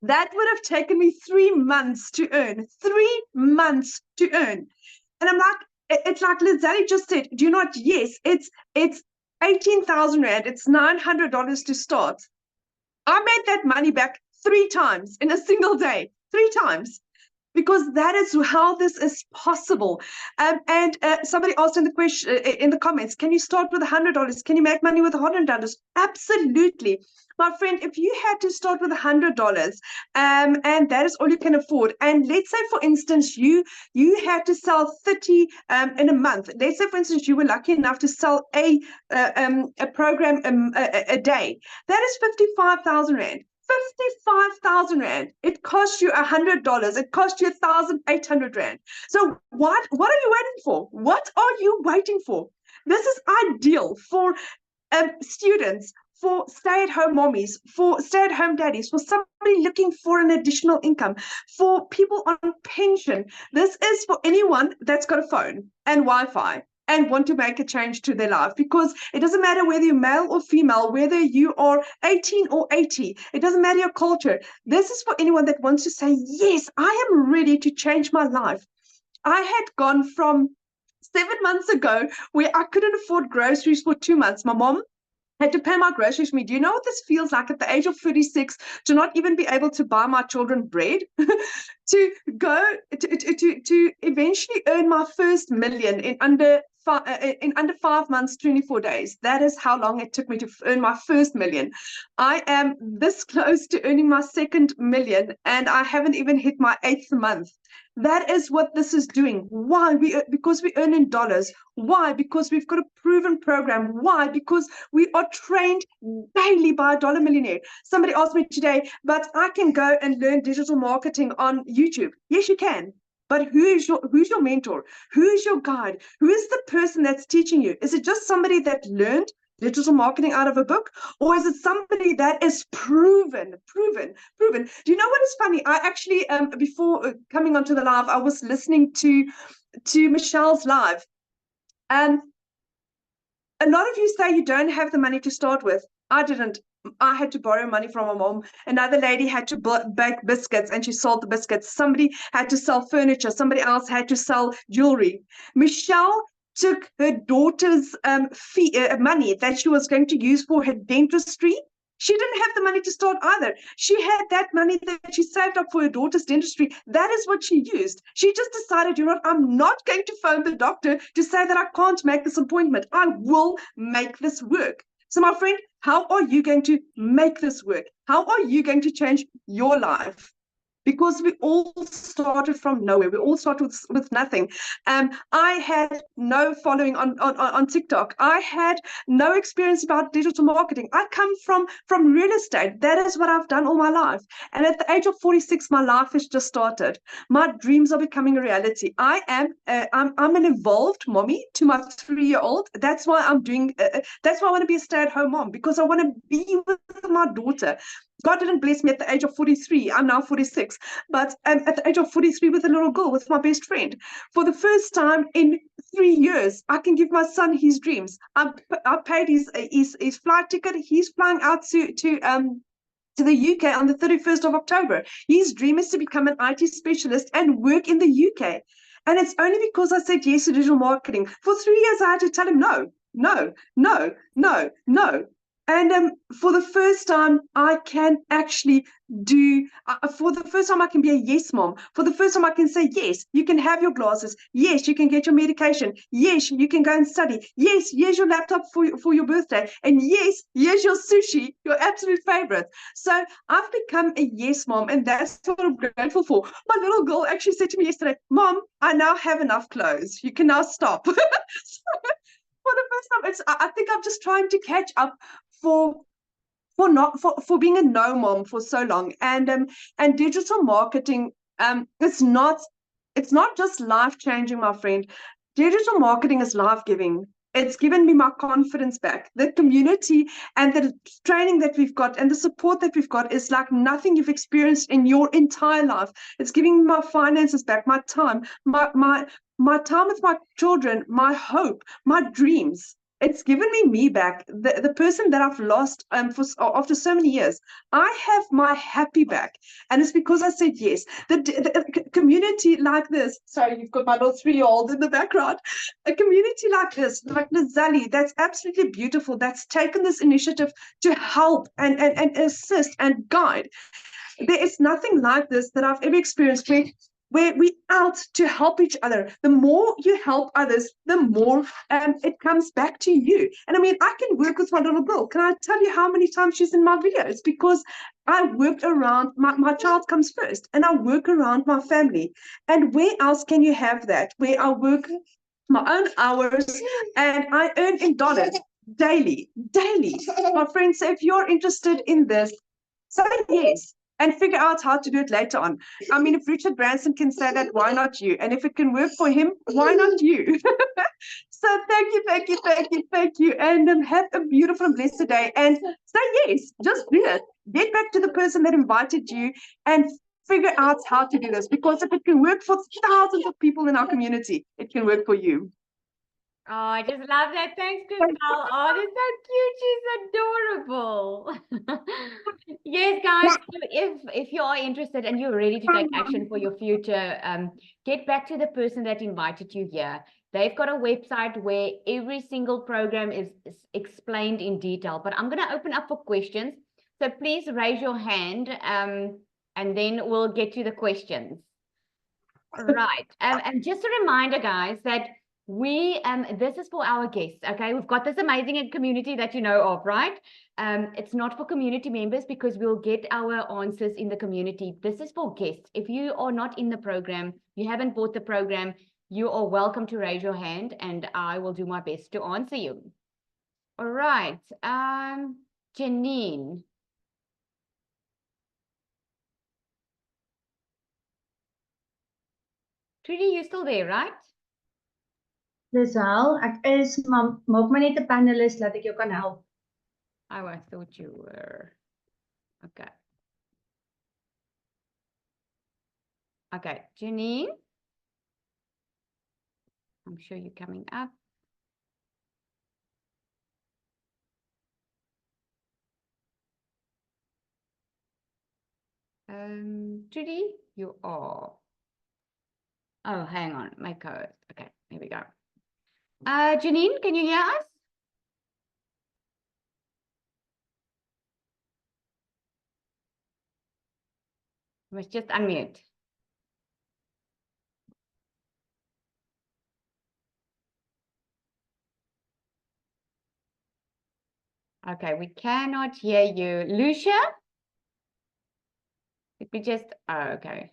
that would have taken me 3 months to earn. 3 months to earn. And I'm like, it's like Lizzie just said, do you not? Yes, it's 18,000 Rand. It's $900 to start. I made that money back 3 times in a single day, 3 times, because that is how this is possible. And somebody asked in the comments, can you start with $100? Can you make money with $100? Absolutely. My friend, if you had to start with $100, and that is all you can afford, and let's say, for instance, you had to sell 30 in a month. Let's say, for instance, you were lucky enough to sell a program a day. That is 55,000 Rand. 55,000 Rand. It cost you $100. It cost you 1,800 Rand. So what are you waiting for? What are you waiting for? This is ideal for students, for stay-at-home mommies, for stay-at-home daddies, for somebody looking for an additional income, for people on pension. This is for anyone that's got a phone and Wi-Fi and want to make a change to their life, because it doesn't matter whether you're male or female, whether you are 18 or 80, it doesn't matter your culture. This is for anyone that wants to say, yes, I am ready to change my life. I had gone from 7 months ago where I couldn't afford groceries for 2 months. My mom had to pay my groceries for me. Do you know what this feels like at the age of 36 to not even be able to buy my children bread? to eventually earn my first million in under 5 months, 24 days. That is how long it took me to earn my first million. I am this close to earning my second million, and I haven't even hit my 8th month. That is what this is doing. Why? Because we earn in dollars. Why? Because we've got a proven program. Why? Because we are trained daily by a dollar millionaire. Somebody asked me today, but I can go and learn digital marketing on YouTube. Yes, you can. But who's your mentor? Who is your guide? Who is the person that's teaching you? Is it just somebody that learned digital marketing out of a book, or is it somebody that is proven? Do you know what is funny? I actually, before coming onto the live, I was listening to Michelle's live, and a lot of you say you don't have the money to start with. I didn't. I had to borrow money from my mom. Another lady had to bake biscuits, and she sold the biscuits. Somebody had to sell furniture. Somebody else had to sell jewelry. Michelle took her daughter's money that she was going to use for her dentistry. She didn't have the money to start either. She had that money that she saved up for her daughter's dentistry. That is what she used. She just decided, you know what, I'm not going to phone the doctor to say that I can't make this appointment. I will make this work. So my friend, how are you going to make this work? How are you going to change your life? Because we all started from nowhere. We all started with nothing. I had no following on TikTok. I had no experience about digital marketing. I come from real estate. That is what I've done all my life. And at the age of 46, my life has just started. My dreams are becoming a reality. I'm an evolved mommy to my 3-year-old. That's why I'm doing. That's why I want to be a stay-at-home mom, because I want to be with my daughter. God didn't bless me at the age of 43. I'm now 46. But at the age of 43 with a little girl, with my best friend. For the first time in 3 years, I can give my son his dreams. I paid his flight ticket. He's flying out to the UK on the 31st of October. His dream is to become an IT specialist and work in the UK. And it's only because I said yes to digital marketing. For 3 years, I had to tell him no. And for the first time, I can actually do, for the first time, I can be a yes mom. For the first time, I can say, yes, you can have your glasses. Yes, you can get your medication. Yes, you can go and study. Yes, here's your laptop for your birthday. And yes, here's your sushi, your absolute favorite. So I've become a yes mom, and that's what I'm grateful for. My little girl actually said to me yesterday, Mom, I now have enough clothes. You can now stop. For the first time, I think I'm just trying to catch up for for being a no mom for so long. And digital marketing, it's not just life changing, my friend. Digital marketing is life giving. It's given me my confidence back. The community and the training that we've got and the support that we've got is like nothing you've experienced in your entire life. It's giving me my finances back, my time, my time with my children, my hope, my dreams. It's given me back, the person that I've lost after so many years. I have my happy back, and it's because I said yes. The community like this. Sorry, you've got my little 3-year-old in the background. A community like this, like Nazali, that's absolutely beautiful. That's taken this initiative to help and assist and guide. There is nothing like this that I've ever experienced where we're out to help each other. The more you help others, the more it comes back to you. And I mean, I can work with my little girl. Can I tell you how many times she's in my videos? Because I worked around, my child comes first, and I work around my family. And where else can you have that? Where I work my own hours and I earn in dollars daily. My friends, so if you're interested in this, say yes and figure out how to do it later on. I mean, if Richard Branson can say that, why not you? And if it can work for him, why not you? So thank you. And have a beautiful and blessed day. And say yes, just do it. Get back to the person that invited you and figure out how to do this. Because if it can work for thousands of people in our community, it can work for you. Oh, I just love that. Thanks, Christell. Oh, they're so cute. She's adorable. Yes, guys, so if you are interested and you're ready to take action for your future, get back to the person that invited you here. They've got a website where every single program is explained in detail. But I'm going to open up for questions. So please raise your hand, and then we'll get to the questions. Right. And just a reminder, guys, that this is for our guests. Okay, we've got this amazing community that you know of, right? It's not for community members because we'll get our answers in the community. This is for guests. If you are not in the program, you haven't bought the program, you are welcome to raise your hand and I will do my best to answer you. All right. Janine. Trudy, you still there, right? Dis wel, ek is, maar maak my net 'n panelist laat ek jou kan help. Oh, I thought you were. Okay. Okay, Janine. I'm sure you're coming up. Trudy, you are. Oh, hang on, my code. Okay, here we go. Janine, can you hear us? You must just unmute. Okay, we cannot hear you. Lucia? Let me just, oh, okay.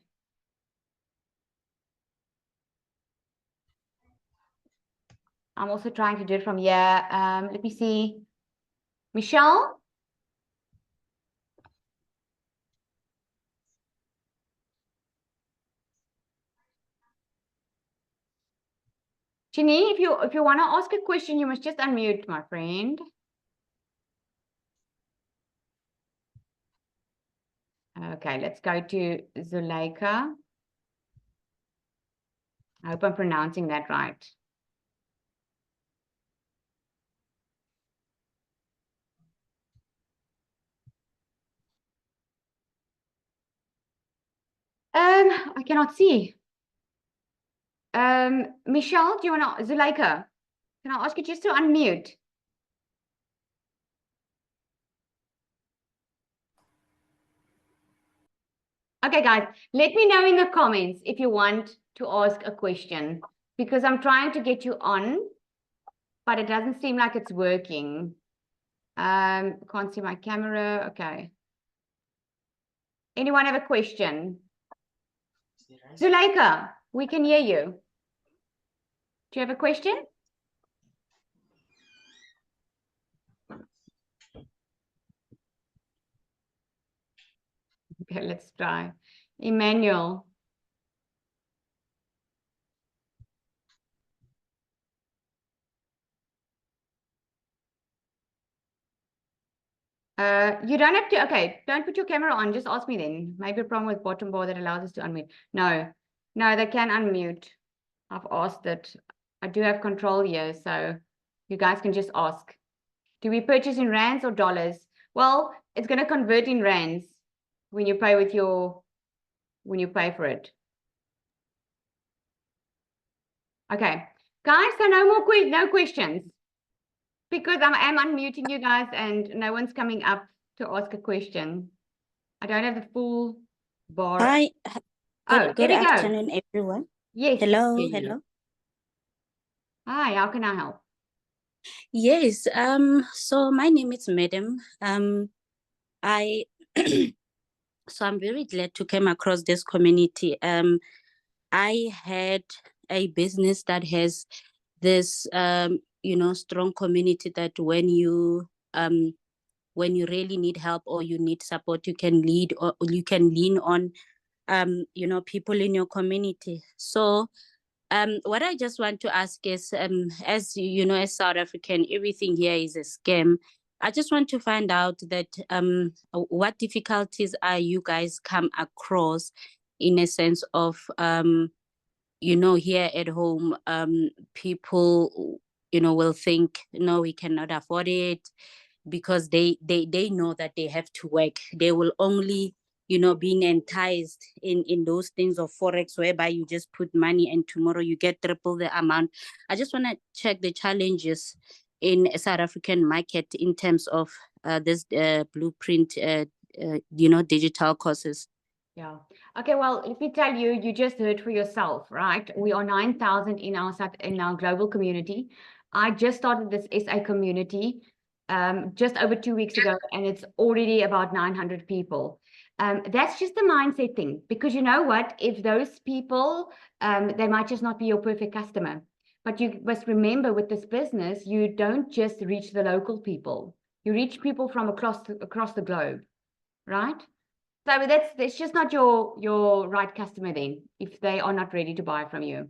I'm also trying to do it from here. Let me see. Michelle? Janine, if you want to ask a question, you must just unmute, my friend. Okay, let's go to Zuleika. I hope I'm pronouncing that right. I cannot see. Michelle, do you want to, Zuleika, can I ask you just to unmute? Okay, guys, let me know in the comments if you want to ask a question, because I'm trying to get you on, but it doesn't seem like it's working. Can't see my camera. Okay. Anyone have a question? Zuleika, we can hear you. Do you have a question? Okay, let's try. Emmanuel. You don't have to, okay, don't put your camera on, just ask me then. Maybe a problem with bottom bar that allows us to unmute. No, they can unmute. I've asked it. I do have control here, so you guys can just ask. Do we purchase in rands or dollars? Well, it's going to convert in rands when you pay with when you pay for it. Okay, guys, so no questions, because I am unmuting you guys and no one's coming up to ask a question. I don't have the full bar. Hi. Oh, Good here we go. afternoon, everyone. Yes. Hello, Yes. hello. Hi, how can I help? Yes, so my name is Madam. So I'm very glad to come across this community. I had a business that has this strong community that when you really need help or you need support, you can lead or you can lean on people in your community. So what I just want to ask is, as you know, as South African, everything here is a scam. I just want to find out that what difficulties are you guys come across in a sense of here at home, people will think, no, we cannot afford it, because they know that they have to work. They will only being enticed in those things of forex, whereby you just put money and tomorrow you get triple the amount. I just want to check the challenges in South African market in terms of this blueprint digital courses. Yeah. Okay, well, let me tell you, you just heard for yourself, right? We are 9,000 in our global community. I just started this SA community just over 2 weeks ago, and it's already about 900 people. That's just a mindset thing, because you know what? If those people, they might just not be your perfect customer. But you must remember, with this business, you don't just reach the local people. You reach people from across the globe, right? So that's just not your right customer then, if they are not ready to buy from you.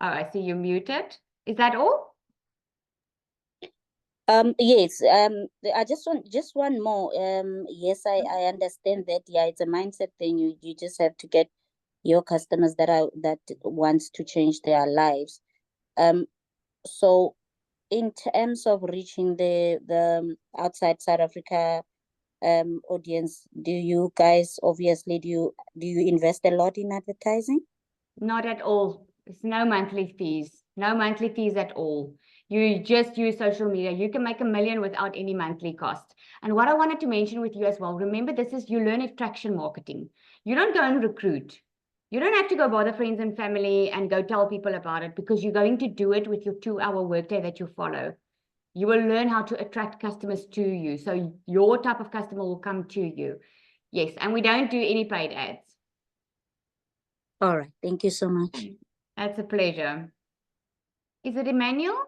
Oh, I see you muted. Is that all? Yes. I just one more. Yes, I understand that. Yeah, it's a mindset thing. You just have to get your customers that wants to change their lives. So in terms of reaching the outside South Africa audience, do you guys obviously do you invest a lot in advertising? Not at all. There's no monthly fees. No monthly fees at all. You just use social media. You can make $1 million without any monthly cost. And what I wanted to mention with you as well, remember, this is, you learn attraction marketing. You don't go and recruit. You don't have to go bother friends and family and go tell people about it, because you're going to do it with your 2-hour workday that you follow. You will learn how to attract customers to you. So your type of customer will come to you. Yes, and we don't do any paid ads. All right. Thank you so much. That's a pleasure. Is it Emmanuel?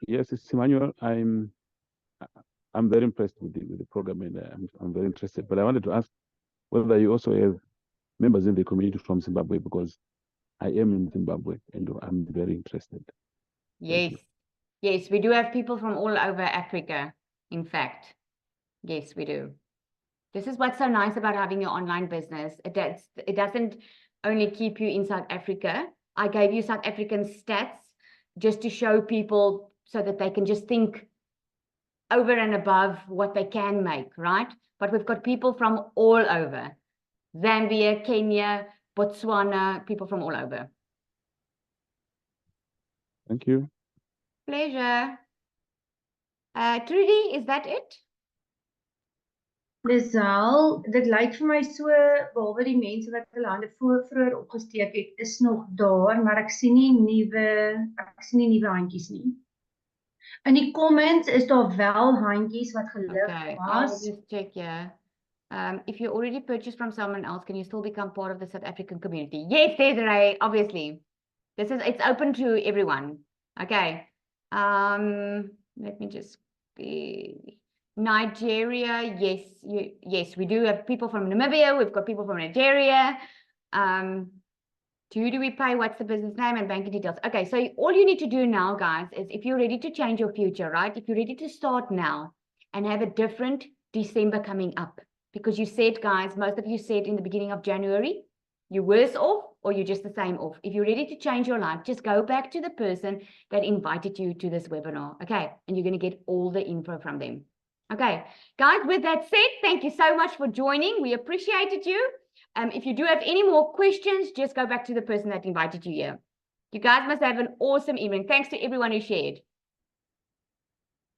Yes, it's Emmanuel. I'm very impressed with the program, and I'm very interested. But I wanted to ask whether you also have members in the community from Zimbabwe, because I am in Zimbabwe and I'm very interested. Yes. Yes, we do have people from all over Africa, in fact. Yes, we do. This is what's so nice about having your online business. It doesn't only keep you in South Africa. I gave you South African stats just to show people so that they can just think over and above what they can make, right? But we've got people from all over. Zambia, Kenya, Botswana, people from all over. Thank you. Pleasure. Trudy, is that it? Lisel, dit lyk vir my so, behalwe die mense wat hulle hande vroeër opgesteek het, is nog daar, maar ek sien nie nuwe handjies nie. In die comments is daar wel handjies wat gelig Okay, I'll was. just check here. If you already purchased from someone else, can you still become part of the South African community? Yes, Desiree, obviously. It's open to everyone. Okay. Let me just be Nigeria. Yes, we do have people from Namibia. We've got people from Nigeria. To who do we pay? What's the business name and banking details? Okay, so all you need to do now, guys, is if you're ready to change your future, right? If you're ready to start now and have a different December coming up, because you said, guys, most of you said in the beginning of January, you're worse off or you're just the same off. If you're ready to change your life, just go back to the person that invited you to this webinar, okay? And you're going to get all the info from them. Okay, guys, with that said, thank you so much for joining. We appreciated you. If you do have any more questions, just go back to the person that invited you here. You guys must have an awesome evening. Thanks to everyone who shared.